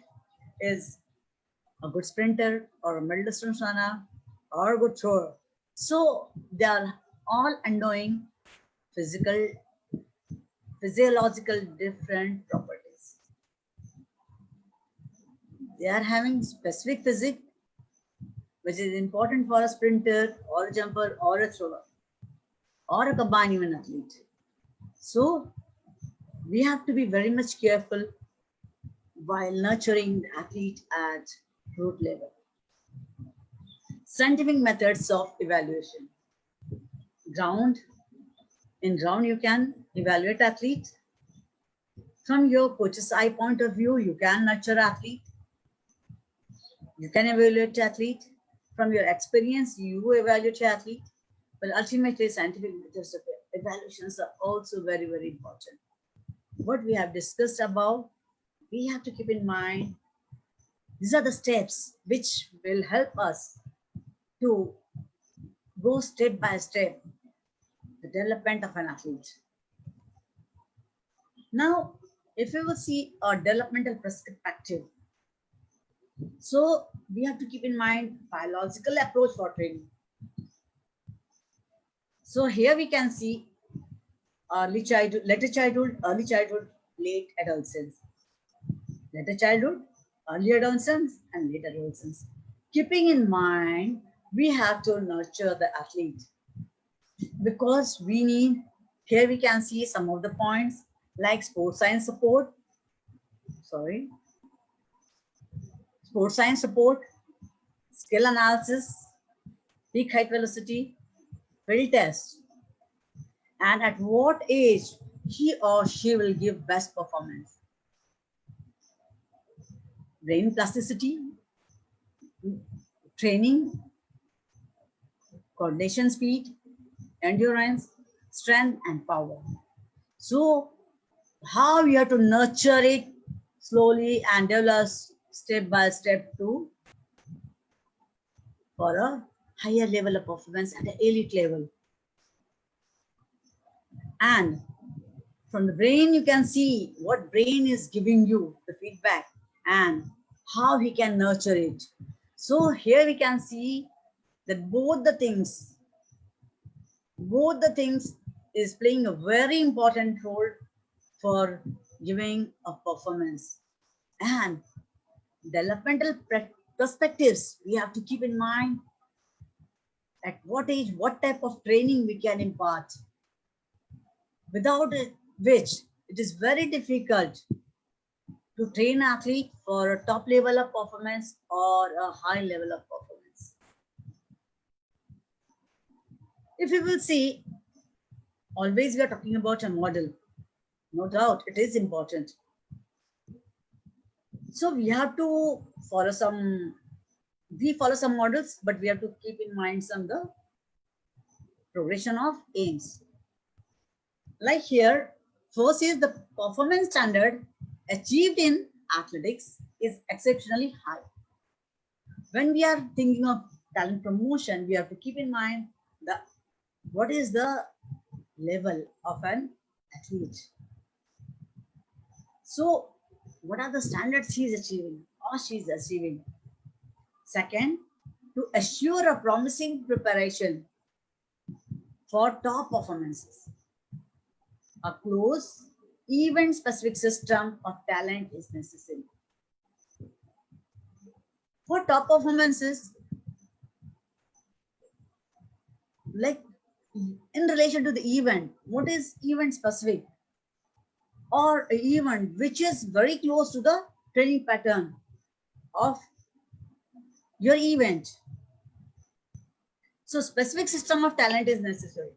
is a good sprinter or a middle distance runner or a good thrower, so they are all undergoing physiological different properties. They are having specific physique, which is important for a sprinter or a jumper or a thrower or a combined human athlete. So we have to be very much careful while nurturing the athlete at root level. Scientific methods of evaluation. In ground, you can evaluate athlete. From your coach's eye point of view, you can nurture athlete. You can evaluate athlete. From your experience, you evaluate athlete. But ultimately, scientific methods of evaluations are also very, very important. What we have discussed above, we have to keep in mind, these are the steps which will help us to go step by step the development of an athlete. Now, if we will see a developmental perspective, so we have to keep in mind biological approach for training. So here we can see early childhood, later childhood, early childhood, late adolescence, later childhood, early adolescence, and late adolescence. Keeping in mind, we have to nurture the athlete because we need, here we can see some of the points like sports science support, skill analysis, peak height velocity, field test, and at what age he or she will give best performance. Brain plasticity, training, coordination speed, endurance, strength, and power. So how you have to nurture it slowly and develop step by step for a higher level of performance at an elite level. And From the brain, you can see what brain is giving you the feedback and how he can nurture it. So here we can see that both the things is playing a very important role for giving a performance. And developmental perspectives, we have to keep in mind at what age, what type of training we can impart, without which it is very difficult to train athlete for a top level of performance or a high level of performance. If you will see, always we are talking about a model. No doubt it is important. So we have to follow some, models, but we have to keep in mind the progression of aims. Like here, first is the performance standard achieved in athletics is exceptionally high. When we are thinking of talent promotion, we have to keep in mind what is the level of an athlete. So what are the standards he is achieving or she is achieving? Second, to assure a promising preparation for top performances. A close, event-specific system of talent is necessary. For top performances, like in relation to the event, what is event-specific? Or an event which is very close to the training pattern of your event. So specific system of talent is necessary.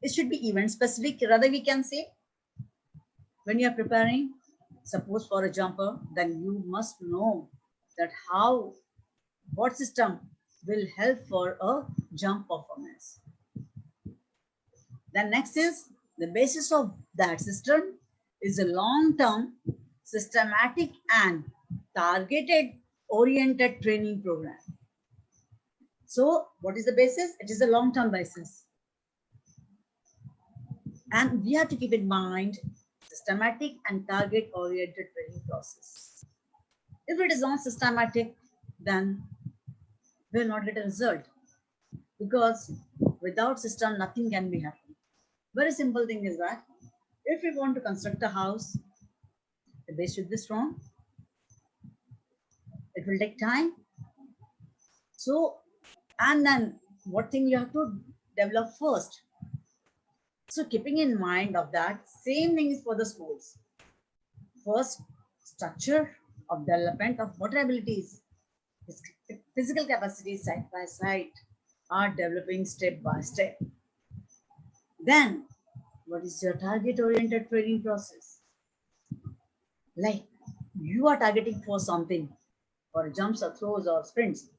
It should be event specific. Rather, we can say when you are preparing, suppose for a jumper, then you must know that what system will help for a jump performance. Then next is the basis of that system is a long-term, systematic and targeted oriented training program. So what is the basis? It is a long-term basis. And we have to keep in mind systematic and target oriented training process. If it is not systematic, then we will not get a result, because without system, nothing can be happening. Very simple thing is that if we want to construct a house, the base should be strong. It will take time. So, and then what thing you have to develop first? So keeping in mind of that, same thing is for the schools. First, structure of development of motor abilities, physical capacities side by side are developing step by step. Then, what is your target-oriented training process? Like, you are targeting for something, for jumps or throws or sprints.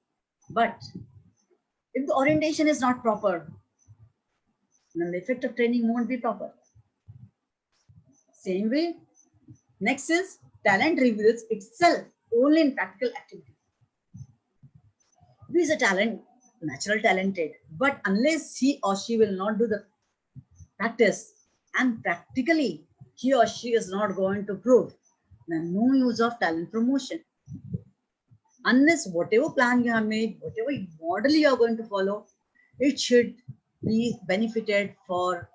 But if the orientation is not proper, then the effect of training won't be proper. Same way, next is talent reveals itself only in practical activity. Who is a talent, natural talented, but unless he or she will not do the practice and practically he or she is not going to prove, then no use of talent promotion. Unless whatever plan you have made, whatever model you are going to follow, it should be benefited for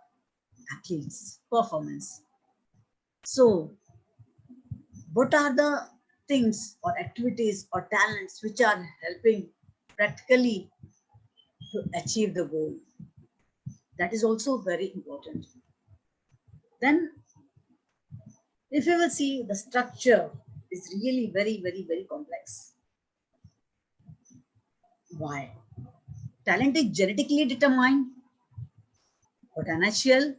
athletes' performance. So, what are the things or activities or talents which are helping practically to achieve the goal? That is also very important. Then, if you will see, the structure is really very, very, very complex. Why? Talent is genetically determined, potential,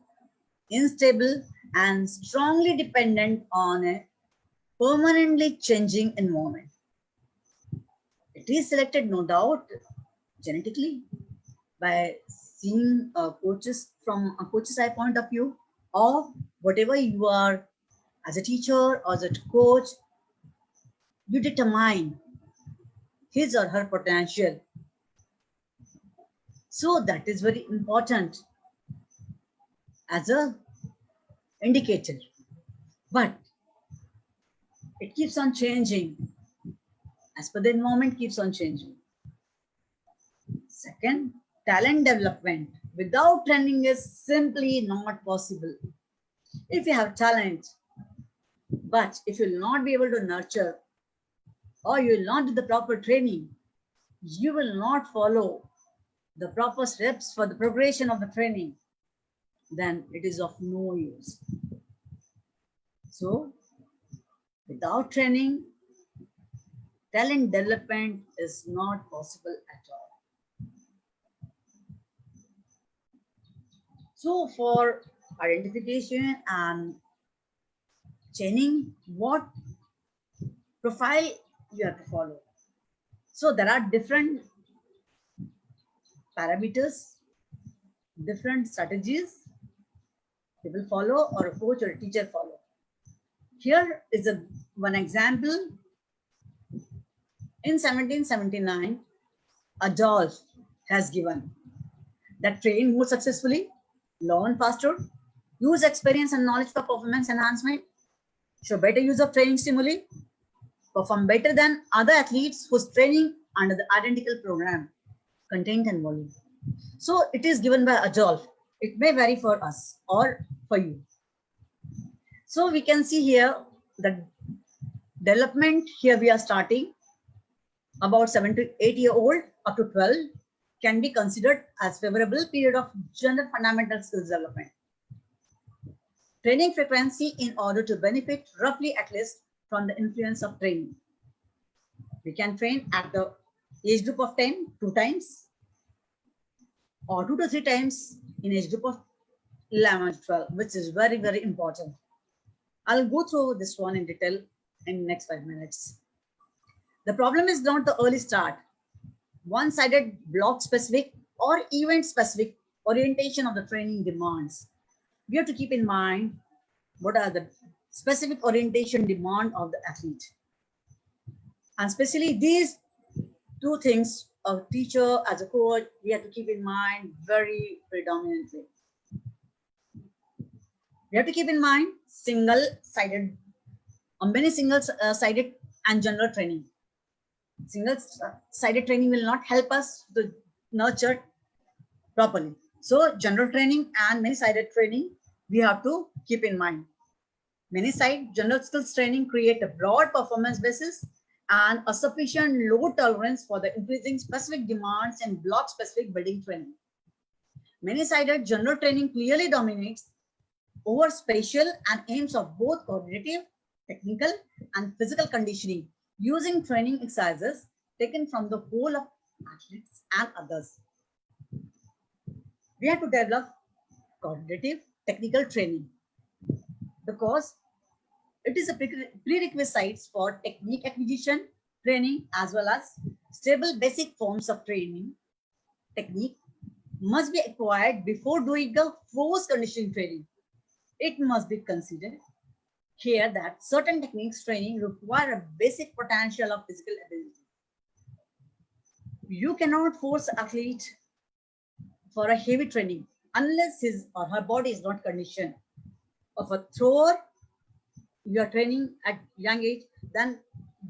unstable, and strongly dependent on a permanently changing environment. It is selected, no doubt, genetically by seeing coaches from a coach's eye point of view, or whatever you are as a teacher or as a coach, you determine his or her potential. So that is very important. as a indicator, but it keeps on changing as per the environment keeps on changing. Second, talent development without training is simply not possible. If you have talent, but if you will not be able to nurture or you will not do the proper training, you will not follow the proper steps for the progression of the training, then it is of no use. So, without training, talent development is not possible at all. So, for identification and training, what profile you have to follow? So, there are different parameters, different strategies people follow or a coach or a teacher follow. Here is one example. In 1779, Adolf has given that train more successfully, learn faster, use experience and knowledge for performance enhancement, show better use of training stimuli, perform better than other athletes whose training under the identical program, content and volume. So it is given by Adolf. It may vary for us or for you. So we can see here the development. Here we are starting about 7 to 8 year old up to 12 can be considered as favorable period of general fundamental skills development. Training frequency in order to benefit roughly at least from the influence of training. We can train at the age group of 10 2 times or 2 to 3 times in age group of 11 to 12, which is very, very important. I'll go through this one in detail in the next 5 minutes. The problem is not the early start. One-sided block-specific or event-specific orientation of the training demands. We have to keep in mind what are the specific orientation demand of the athlete. And especially these two things, a teacher as a coach, we have to keep in mind very predominantly. We have to keep in mind single-sided, many single-sided and general training. Single-sided training will not help us to nurture properly. So general training and many-sided training, we have to keep in mind. Many-side general skills training create a broad performance basis and a sufficient low tolerance for the increasing specific demands and block-specific building training. Many-sided general training clearly dominates over spatial and aims of both cognitive, technical, and physical conditioning using training exercises taken from the whole of athletes and others. We have to develop cognitive technical training because it is a prerequisite for technique acquisition training as well as stable basic forms of training. Technique must be acquired before doing the force conditioning training. It must be considered here that certain techniques training require a basic potential of physical ability. You cannot force an athlete for a heavy training unless his or her body is not conditioned. Of a thrower, you are training at young age, then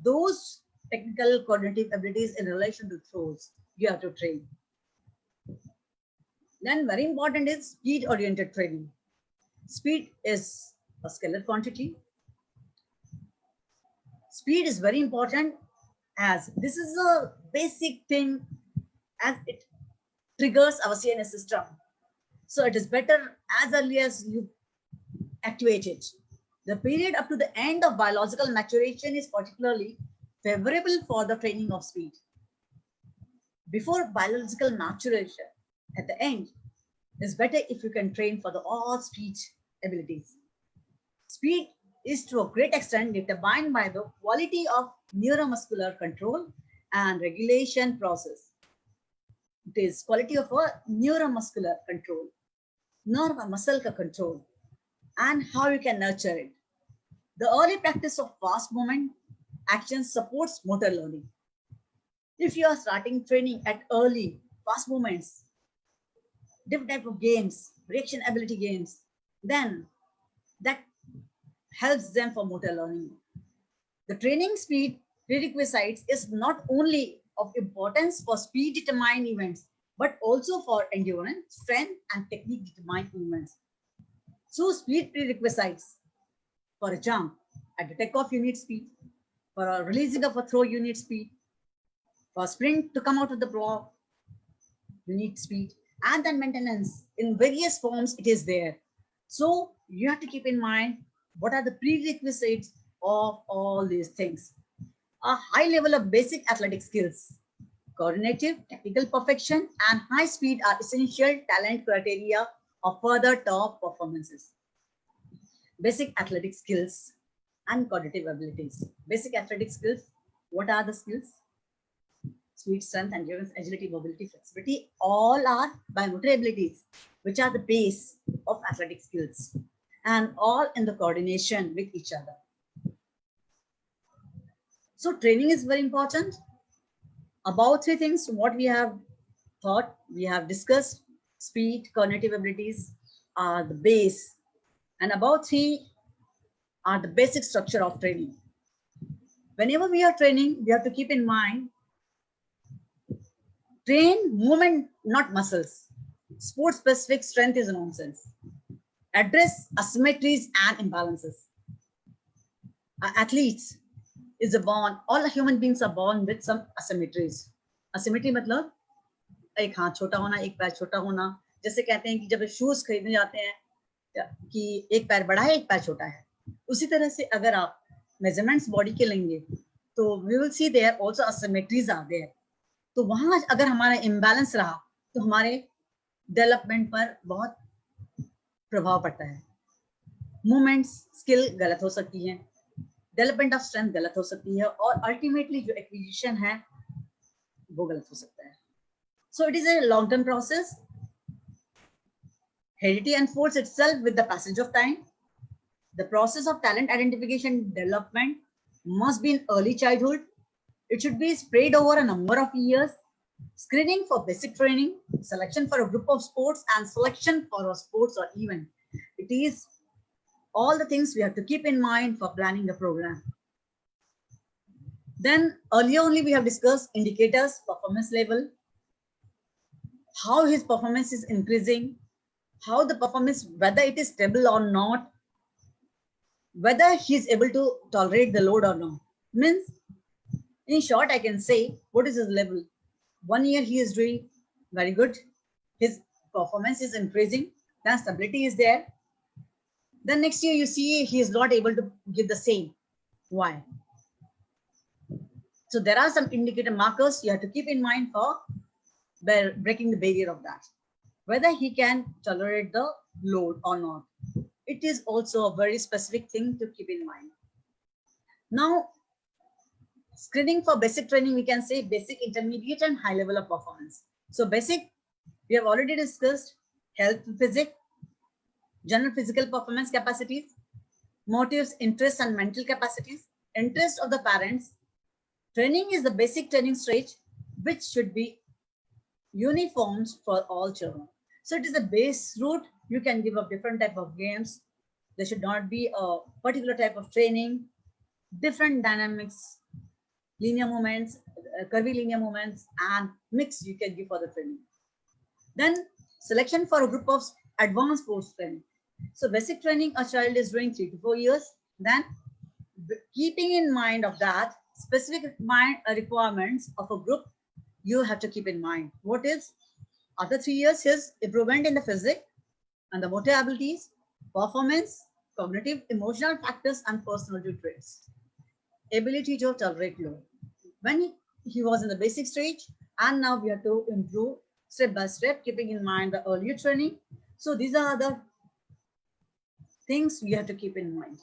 those technical cognitive abilities in relation to throws, you have to train. Then very important is speed oriented training. Speed is a scalar quantity. Speed is very important as this is a basic thing as it triggers our CNS system. So it is better as early as you activate it. The period up to the end of biological maturation is particularly favorable for the training of speed. Before biological maturation, at the end, it's better if you can train for the all speed abilities. Speed is to a great extent determined by the quality of neuromuscular control and regulation process. It is quality of a neuromuscular control, muscle control, and how you can nurture it. The early practice of fast movement action supports motor learning. If you are starting training at early fast movements, different type of games, reaction ability games, Then that helps them for motor learning. The training speed prerequisites is not only of importance for speed determined events, but also for endurance, strength, and technique determined events. So speed prerequisites for a jump, at the takeoff you need speed, for a releasing of a throw you need speed, for a sprint to come out of the block you need speed, and then maintenance in various forms it is there. So you have to keep in mind what are the prerequisites of all these things. A high level of basic athletic skills, coordinative, technical perfection, and high speed are essential talent criteria of further top performances. Basic athletic skills and cognitive abilities. Basic athletic skills, what are the skills? Speed, strength, endurance, agility, mobility, flexibility, all are biomotor abilities, which are the base of athletic skills, and all in the coordination with each other. So training is very important. About three things, what we have thought, we have discussed, speed, cognitive abilities are the base, and about three are the basic structure of training. Whenever we are training, we have to keep in mind, train movement, not muscles. Sport-specific strength is nonsense. Address asymmetries and imbalances. Athletes is born, all human beings are born with some asymmetries. Asymmetry मतलब एक हाथ छोटा होना, एक पैर छोटा होना. जैसे कहते हैं कि जब शूज खरीदने जाते हैं कि एक पैर बड़ा है, एक पैर छोटा है. उसी तरह से अगर आप मेजरमेंट्स बॉडी के लेंगे तो we will see there also asymmetries are there. तो वहां अगर हमारा इम्बैलेंस रहा तो हमारे डेवलपमेंट पर बहुत प्रभाव पड़ता है. मूवमेंट्स स्किल गलत हो सकती है, डेवलपमेंट ऑफ स्ट्रेंथ गलत हो सकती है, और अल्टीमेटली जो एक्विजिशन है वो गलत हो सकता है. So it is a long term process. Heredity unfolds itself with the passage of time. The process of talent identification development must be in early childhood. It should be spread over a number of years. Screening for basic training, selection for a group of sports, and selection for a sports or event. It is all the things we have to keep in mind for planning the program. Then earlier only we have discussed indicators, performance level, how his performance is increasing, how the performance, whether it is stable or not, whether he is able to tolerate the load or not. Means, in short, I can say, what is his level? 1 year he is doing very good. His performance is increasing. Then stability is there. Then next year you see he is not able to give the same. Why? So there are some indicator markers you have to keep in mind for breaking the barrier of that. Whether he can tolerate the load or not. It is also a very specific thing to keep in mind. Now, screening for basic training, we can say basic, intermediate, and high level of performance. So basic, we have already discussed health, physics, general physical performance capacities, motives, interests, and mental capacities, interest of the parents. Training is the basic training stage, which should be uniform for all children. So it is a base route. You can give up different type of games. There should not be a particular type of training, different dynamics, linear movements, curvy linear movements, and mix you can give for the training. Then selection for a group of advanced sports training. So basic training a child is doing 3 to 4 years. Then keeping in mind of that specific requirements of a group, you have to keep in mind what is after 3 years his improvement in the physics and the motor abilities, performance, cognitive, emotional factors, and personality traits. Ability to tolerate load. When he was in the basic stage, and now we have to improve step by step, keeping in mind the earlier training. So these are the things we have to keep in mind.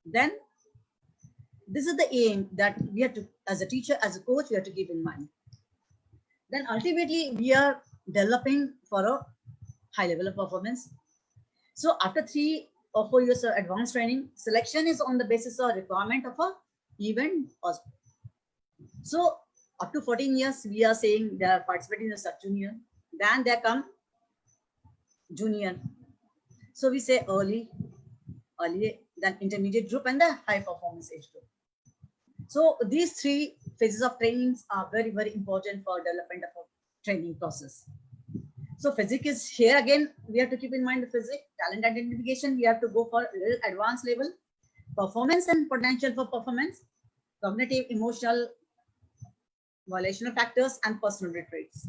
Then this is the aim that we have to, as a teacher, as a coach, we have to keep in mind. Then ultimately we are developing for a high level of performance. So after 3 or 4 years of advanced training, selection is on the basis of requirement of a event. So up to 14 years, we are saying they are participating in the sub-junior. Then there come junior. So we say early, then intermediate group, and the high performance age group. So these three phases of trainings are very, very important for development of a training process. So physics is here again. We have to keep in mind the physics, talent identification. We have to go for a little advanced level, performance and potential for performance, cognitive, emotional, violational factors, and personality traits.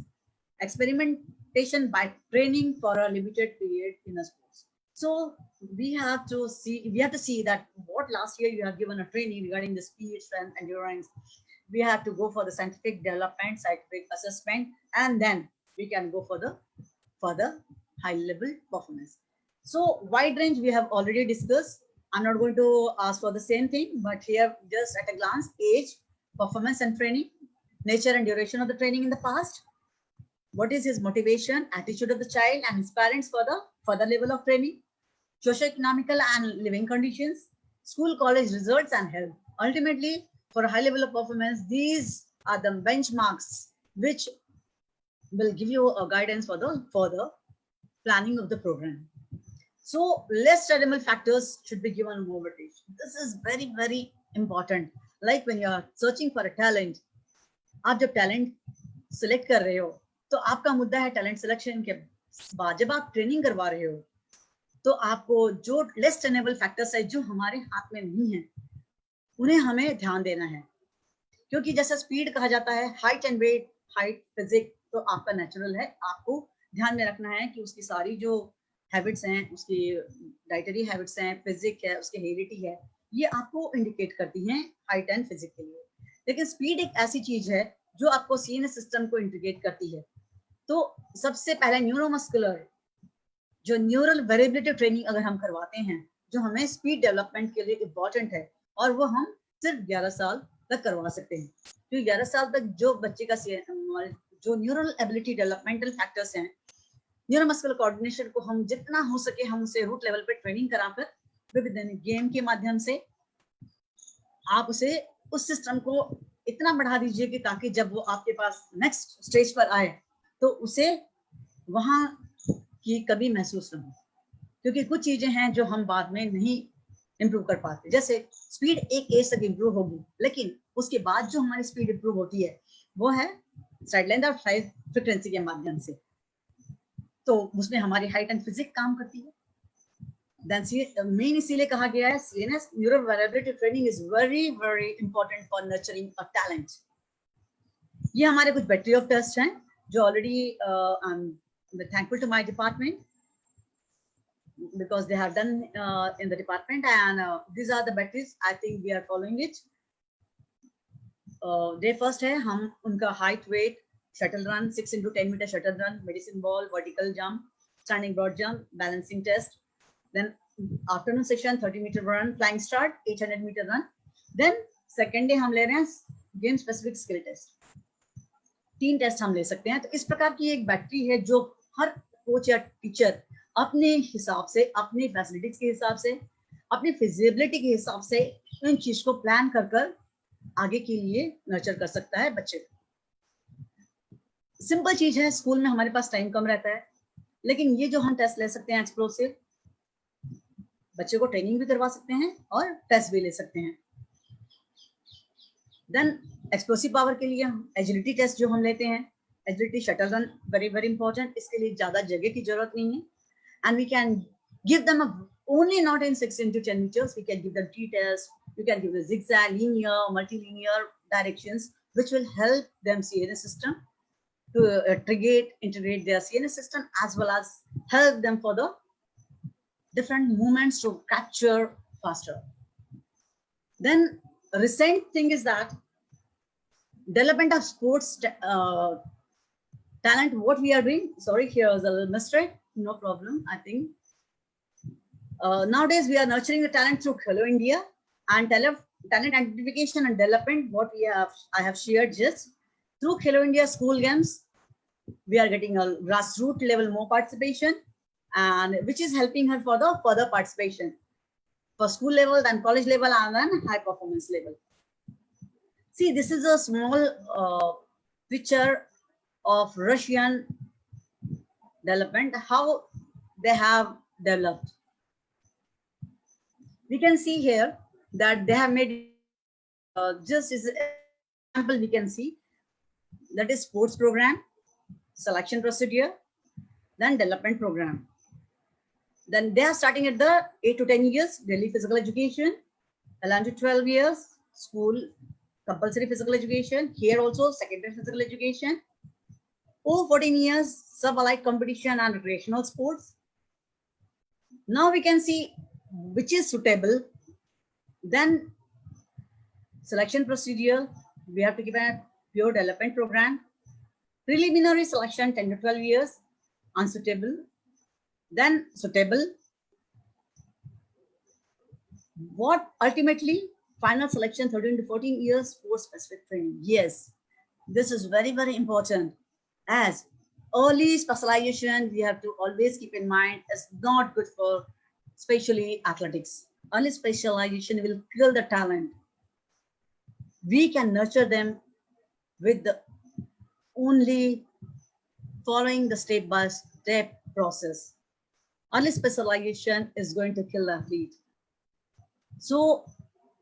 Experimentation by training for a limited period in a sports. So we have to see that what last year you have given a training regarding the speed, strength, endurance. We have to go for the scientific development, scientific assessment, and then we can go for the high level performance. So wide range we have already discussed. I'm not going to ask for the same thing, but here just at a glance, age, performance and training, nature and duration of the training in the past, what is his motivation, attitude of the child and his parents for the further level of training, socio-economical and living conditions, school, college results and health. Ultimately, for a high level of performance, these are the benchmarks which will give you a guidance for the further planning of the program. So less studiable factors should be given more weightage. This is very, very important. Like when you are searching for a talent, आप जब talent select कर रहे हो, तो आपका मुद्दा है talent selection के बाद जब आप training करवा रहे हो, तो आपको जो less studiable factors है जो हमारे हाथ में नहीं है, उन्हें हमें ध्यान देना है. क्योंकि जैसा स्पीड कहा जाता है, height and weight, height physique तो आपका नेचुरल है, आपको ध्यान में रखना है कि उसकी सारी जो हैबिट्स हैं, उसकी डाइटरी हैबिट्स हैं, फिजिक है, उसकी हेरिडिटी है, ये आपको इंडिकेट करती हैं हाइट एंड फिजिक के लिए. लेकिन स्पीड एक ऐसी चीज है जो आपको सीएनएस सिस्टम को इंटीग्रेट करती है. तो सबसे पहले न्यूरोमस्कुलर जो न्यूरल वेरिएबिलिटी ट्रेनिंग अगर हम करवाते हैं, जो हमें स्पीड डेवलपमेंट के लिए इंपॉर्टेंट है, और वो हम सिर्फ 11 साल तक करवा सकते हैं. क्योंकि 11 साल तक जो बच्चे का जो न्यूरल एबिलिटी डेवलपमेंटल फैक्टर्स हैं, न्यूरोमस्कुलर कोऑर्डिनेशन को हम जितना हो सके हम उसे रूट लेवल पे ट्रेनिंग कराकर विभिन्न गेम के माध्यम से आप उसे उस सिस्टम को इतना बढ़ा दीजिए कि ताकि जब वो आपके पास नेक्स्ट स्टेज पर आए तो उसे वहां की कभी महसूस न हो. क्योंकि कुछ चीजें हैं जो हम बाद में नहीं इंप्रूव कर पाते. जैसे स्पीड एक एज तक इंप्रूव होगी, लेकिन उसके बाद जो हमारी स्पीड इंप्रूव होती है वो है साइड लेंथ और हाई फ्रीक्वेंसी के माध्यम से. तो उसमें हमारी हाइट एंड फिजिक काम करती है. मेन इसीलिए कहा गया है CNS neural variability training is very very important for nurturing a talent. ये हमारे कुछ बैटरी ऑफ टेस्ट हैं जो already I am thankful to my department because they have done in the department, and these are the batteries. I think we are following it. Day first है हम उनका height, weight, shuttle run, 6 into 10 meter shuttle run, medicine ball, vertical jump, standing broad jump, balancing test. Then afternoon session 30 meter run, flying start, 800 meter run. Then second day हम ले रहे हैं game specific skill test. 3 test हम ले सकते हैं. तो इस प्रकार की एक बैटरी है जो हर कोच या टीचर अपने हिसाब से, अपनी फैसिलिटीज के हिसाब से, अपनी फिजिबिलिटी के हिसाब से इन चीज को प्लान कर आगे के लिए नर्चर कर सकता है बच्चे को. सिंपल चीज है, स्कूल में हमारे पास टाइम कम रहता है, लेकिन ये जो हम टेस्ट ले सकते हैं एक्सप्लोसिव, बच्चे को ट्रेनिंग भी करवा सकते हैं और टेस्ट भी ले सकते हैं. देन एक्सप्लोसिव पावर के लिए एजिलिटी टेस्ट जो हम लेते हैं, agility shuttle run very very important. इसके लिए ज्यादा जगह की जरूरत नहीं है. And we can give them only not in 6 into 10 meters. We can give them t-test. You can give the zigzag, linear, multilinear directions, which will help them CNS system to integrate their CNS system, as well as help them for the different movements to capture faster. Then recent thing is that development of sports talent. What we are doing? Sorry, here is a little mistake. No problem. I think nowadays we are nurturing the talent through Khelo India and talent identification and development. What I have shared just through Khelo India school games, we are getting a grassroots level more participation, and which is helping her for the further participation for school level, then college level, and then high performance level. See, this is a small picture of Russian development, how they have developed. We can see here that they have made just as an example we can see that is sports program, selection procedure, then development program. Then they are starting at the 8 to 10 years, daily physical education, 11 to 12 years, school compulsory physical education, here also secondary physical education, over 14 years, sub-allied competition and recreational sports. Now we can see which is suitable. Then selection procedure, we have to give a pure development program. Preliminary selection 10 to 12 years, unsuitable. Then suitable. What ultimately final selection 13 to 14 years for specific training. Yes, this is very, very important, as early specialization we have to always keep in mind is not good for especially athletics. Early specialization will kill the talent. We can nurture them with the only following the step-by-step process. Early specialization is going to kill the athlete. So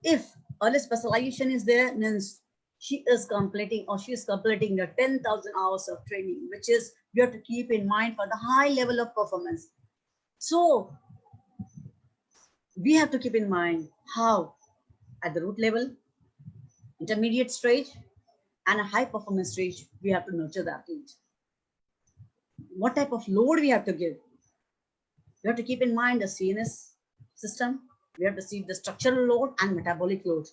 if early specialization is there, means she is completing the 10,000 hours of training, which is you have to keep in mind for the high level of performance. So we have to keep in mind how at the root level, intermediate stage, and a high performance stage, we have to nurture the athlete. What type of load we have to give? We have to keep in mind the CNS system. We have to see the structural load and metabolic load.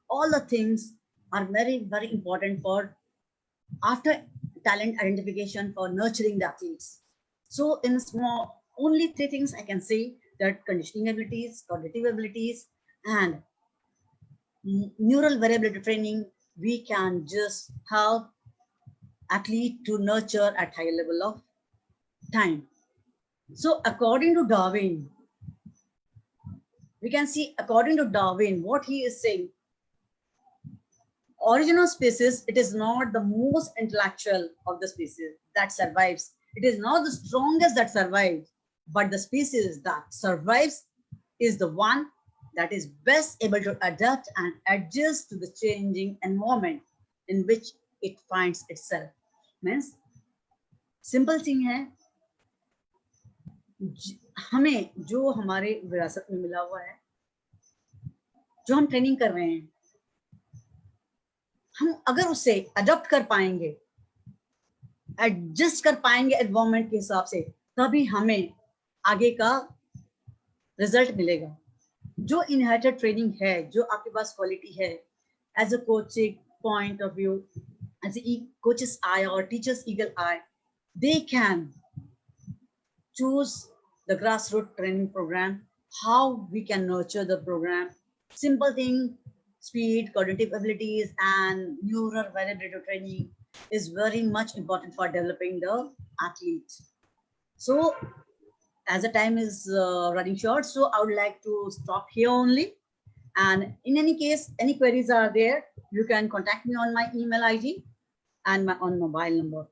All the things are very, very important for after talent identification for nurturing the athletes. So in small, only 3 things I can say, that conditioning abilities, cognitive abilities, and neural variability training, we can just help athlete to nurture at higher level of time. So according to Darwin, we can see according to Darwin, what he is saying, origin of species, it is not the most intellectual of the species that survives. It is not the strongest that survives, but the species that survives is the one that is best able to adapt and adjust to the changing environment in which it finds itself. Means simple thing है, हमें जो हमारे विरासत में मिला हुआ है, जो हम ट्रेनिंग कर रहे हैं, हम अगर उसे अडॉप्ट कर पाएंगे, एडजस्ट कर पाएंगे एनवायरमेंट के हिसाब से, तभी हमें आगे का रिजल्ट मिलेगा. जो इनहेरिटेड ट्रेनिंग है, जो आपके पास क्वालिटी है, as a coaching point of view, as a coaches eye और teachers eagle eye, they can choose the grassroots training program, how we can nurture the program. Simple thing, speed, cognitive abilities, and neural variability training is very much important for developing the athlete. So as the time is running short, so I would like to stop here only. And in any case, any queries are there, you can contact me on my email ID and my on mobile number.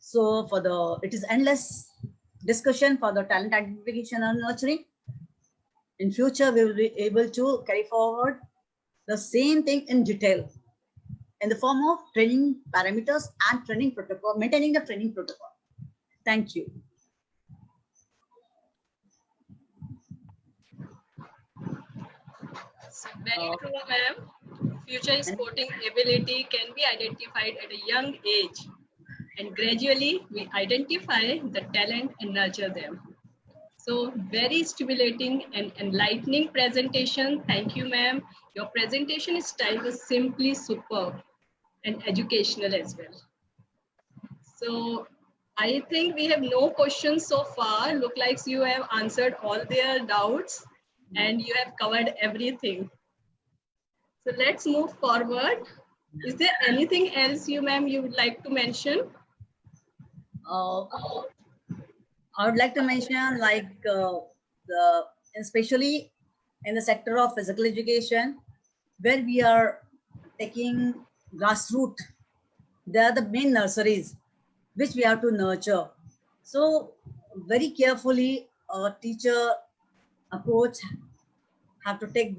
So for the, it is endless discussion for the talent identification and nurturing. In future, we will be able to carry forward the same thing in detail in the form of training parameters and training protocol, maintaining the training protocol. Thank you. Very true, ma'am. Future sporting ability can be identified at a young age, and gradually we identify the talent and nurture them. So very stimulating and enlightening presentation. Thank you, ma'am. Your presentation style was simply superb and educational as well. So I think we have no questions so far. Look like you have answered all their doubts and you have covered everything. So let's move forward. Is there anything else you, ma'am, you would like to mention? I would like to mention, like especially in the sector of physical education, where we are taking grassroots, they are the main nurseries which we have to nurture. So very carefully, a teacher, a coach have to take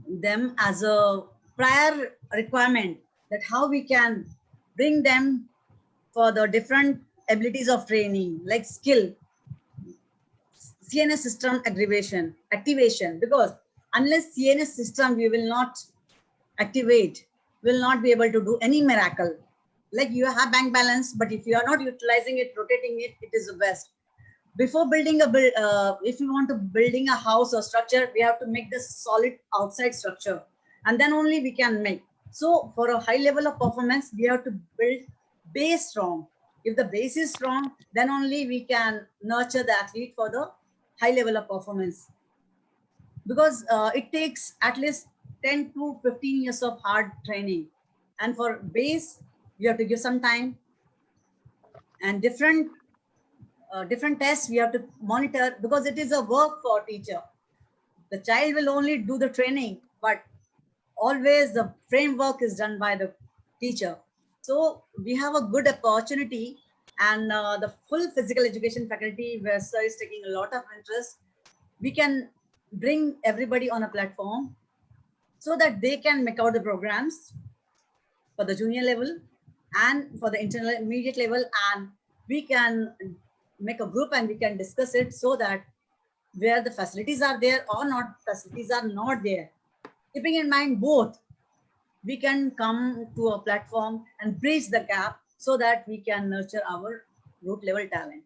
them as a prior requirement that how we can bring them for the different abilities of training, like skill, CNS system activation, because unless CNS system we will not activate, will not be able to do any miracle. Like you have bank balance, but if you are not utilizing it, rotating it, it is the best. Before building if you want to building a house or structure, we have to make the solid outside structure, and then only we can make. So for a high level of performance, we have to build base strong. If the base is strong, then only we can nurture the athlete for the high level of performance, because it takes at least 10 to 15 years of hard training, and for base you have to give some time, and different tests we have to monitor, because it is a work for teacher. The child will only do the training, but always the framework is done by the teacher. So we have a good opportunity, and the full physical education faculty where sir is taking a lot of interest. We can bring everybody on a platform so that they can make out the programs for the junior level and for the intermediate level, and we can make a group and we can discuss it, so that where the facilities are there or not, facilities are not there, keeping in mind both, we can come to a platform and bridge the gap so that we can nurture our root level talent.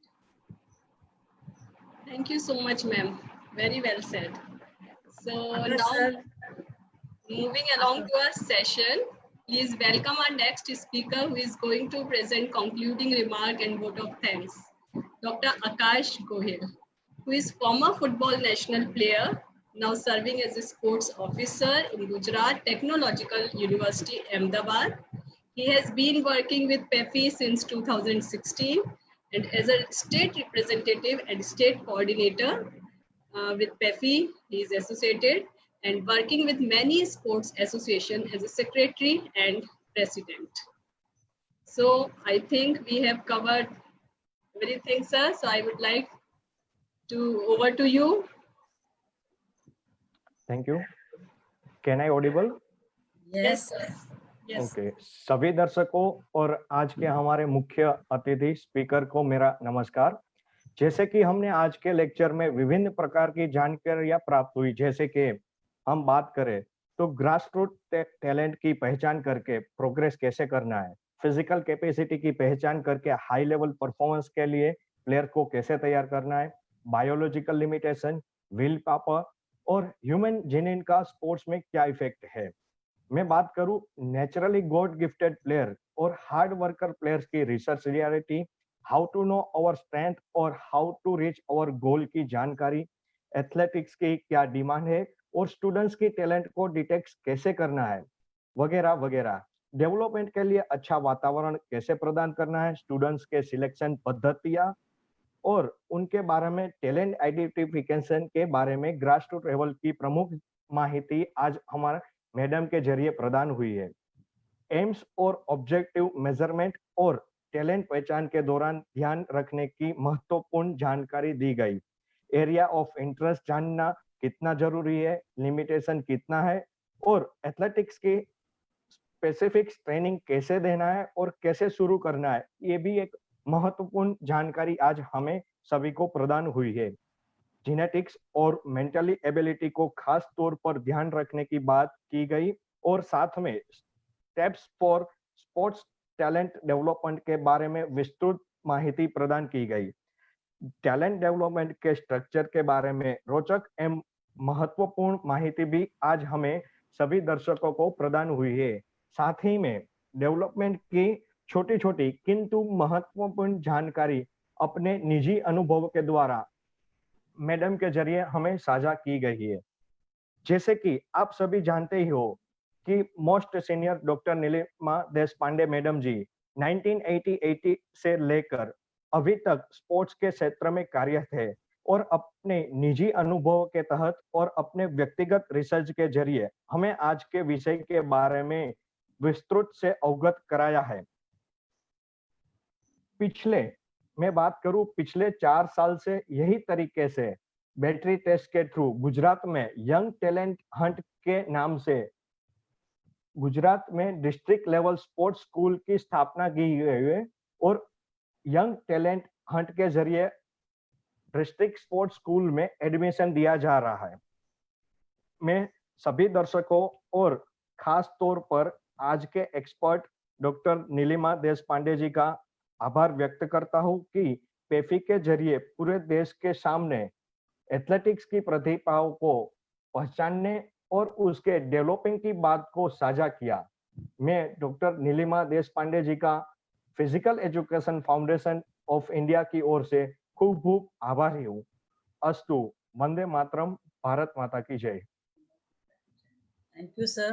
Thank you so much, ma'am. Very well said. So Akash, now, sir, moving along to our session, please welcome our next speaker, who is going to present concluding remark and vote of thanks. Dr. Akash Gohil, who is former football national player, now serving as a sports officer in Gujarat Technological University, Ahmedabad. He has been working with PEFI since 2016, and as a state representative and state coordinator with PEFI, he is associated and working with many sports associations as a secretary and president. So I think we have covered everything, sir. So I would like to over to you. Thank you. Can I audible? yes, Yes. Okay सभी दर्शकों और आज के हमारे मुख्य अतिथि speaker को मेरा नमस्कार। जैसे कि हमने आज के लेक्चर में विभिन्न प्रकार की जानकारियां प्राप्त हुई, जैसे कि हम बात करें तो ग्रास रूट टैलेंट की पहचान करके प्रोग्रेस कैसे करना है, फिजिकल कैपेसिटी की पहचान करके हाई लेवल परफॉर्मेंस के लिए प्लेयर को कैसे तैयार करना है, बायोलॉजिकल लिमिटेशन, विल पावर और ह्यूमन जेनिन का स्पोर्ट्स में क्या इफेक्ट है। मैं बात करूं नेचुरली गॉड गिफ्टेड प्लेयर और हार्ड वर्कर प्लेयर्स की research reality, how to know our strength और how to reach our goal की जानकारी, एथलेटिक्स की क्या डिमांड है और स्टूडेंट्स की टैलेंट को डिटेक्ट कैसे करना है, वगैरह वगैरह। डेवलपमेंट के लिए अच्छा वातावरण कैसे प्रदान करना है, स्टूडेंट्स के सिलेक्शन पद्धतियां और उनके बारे में, टैलेंट आइडेंटिफिकेशन के बारे में ग्रास रूट लेवल की प्रमुख माहिती आज हमारे मैडम के जरिए प्रदान हुई है। एम्स और ऑब्जेक्टिव मेजरमेंट और टैलेंट पहचान के दौरान ध्यान रखने की महत्वपूर्ण जानकारी दी गई। एरिया ऑफ इंटरेस्ट जानना कितना जरूरी है, लिमिटेशन कितना है और एथलेटिक्स की स्पेसिफिक ट्रेनिंग कैसे देना है और कैसे शुरू करना है, ये भी एक महत्वपूर्ण जानकारी आज हमें सभी को प्रदान हुई है। जेनेटिक्स और मेंटली एबिलिटी को खास तौर पर ध्यान रखने की बात की गई और साथ में steps for sports talent development के बारे में विस्तृत माहिती प्रदान की गई। टैलेंट डेवलपमेंट के स्ट्रक्चर के बारे में रोचक एवं महत्वपूर्ण माहिती भी आज हमें सभी दर्शकों को प्रदान हुई है। साथ ही में डेवलपमेंट की छोटी छोटी किंतु महत्वपूर्ण जानकारी अपने निजी अनुभव के द्वारा मैडम के जरिए हमें साझा की गई है। जैसे कि आप सभी जानते ही हो कि most senior doctor Nilima Deshpande madam ji 1980 से लेकर अभी तक स्पोर्ट्स के क्षेत्र में कार्यरत है और अपने निजी अनुभव के तहत और अपने व्यक्तिगत रिसर्च के जरिए हमें आज के विषय के बारे में विस्तृत से अवगत कराया है। पिछले मैं बात करूं पिछले 4 साल से यही तरीके से बैटरी टेस्ट के थ्रू गुजरात में यंग टैलेंट हंट के नाम से गुजरात में डिस्ट्रिक्ट लेवल स्पोर्ट्स स्कूल की स्थापना की गई है और यंग टैलेंट हंट के जरिए डिस्ट्रिक्ट स्पोर्ट्स स्कूल में एडमिशन दिया जा रहा है। मैं सभी दर्शकों और खास तौर पर आज के एक्सपर्ट डॉक्टर नीलिमा देशपांडे जी का आभार व्यक्त करता हूं कि पेफी के जरिए पूरे देश के सामने एथलेटिक्स की प्रतिभाओं को पहचानने और उसके डेवलपिंग की बात को साझा किया। मैं डॉक्टर नीलिमा देशपांडे जी का physical education foundation of India की ओर से खूब खूब आभारी हूँ। अस्तु, वंदे मातरम, भारत माता की जय। Thank you, sir.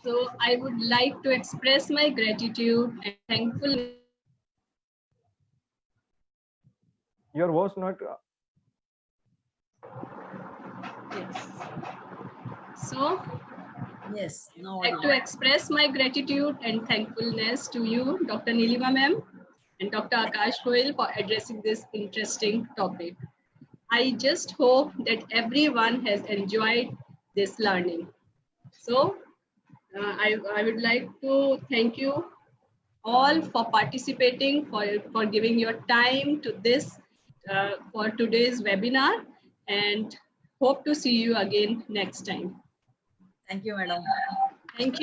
So I would like to express my gratitude and thankfulness. Your voice not. Yes. So Yes, no. I'd like to express my gratitude and thankfulness to you, Dr. Nilima ma'am and Dr. Akash Goyal for addressing this interesting topic. I just hope that everyone has enjoyed this learning. So I would like to thank you all for participating, for giving your time to this, for today's webinar, and hope to see you again next time. Thank you, madam. Thank you.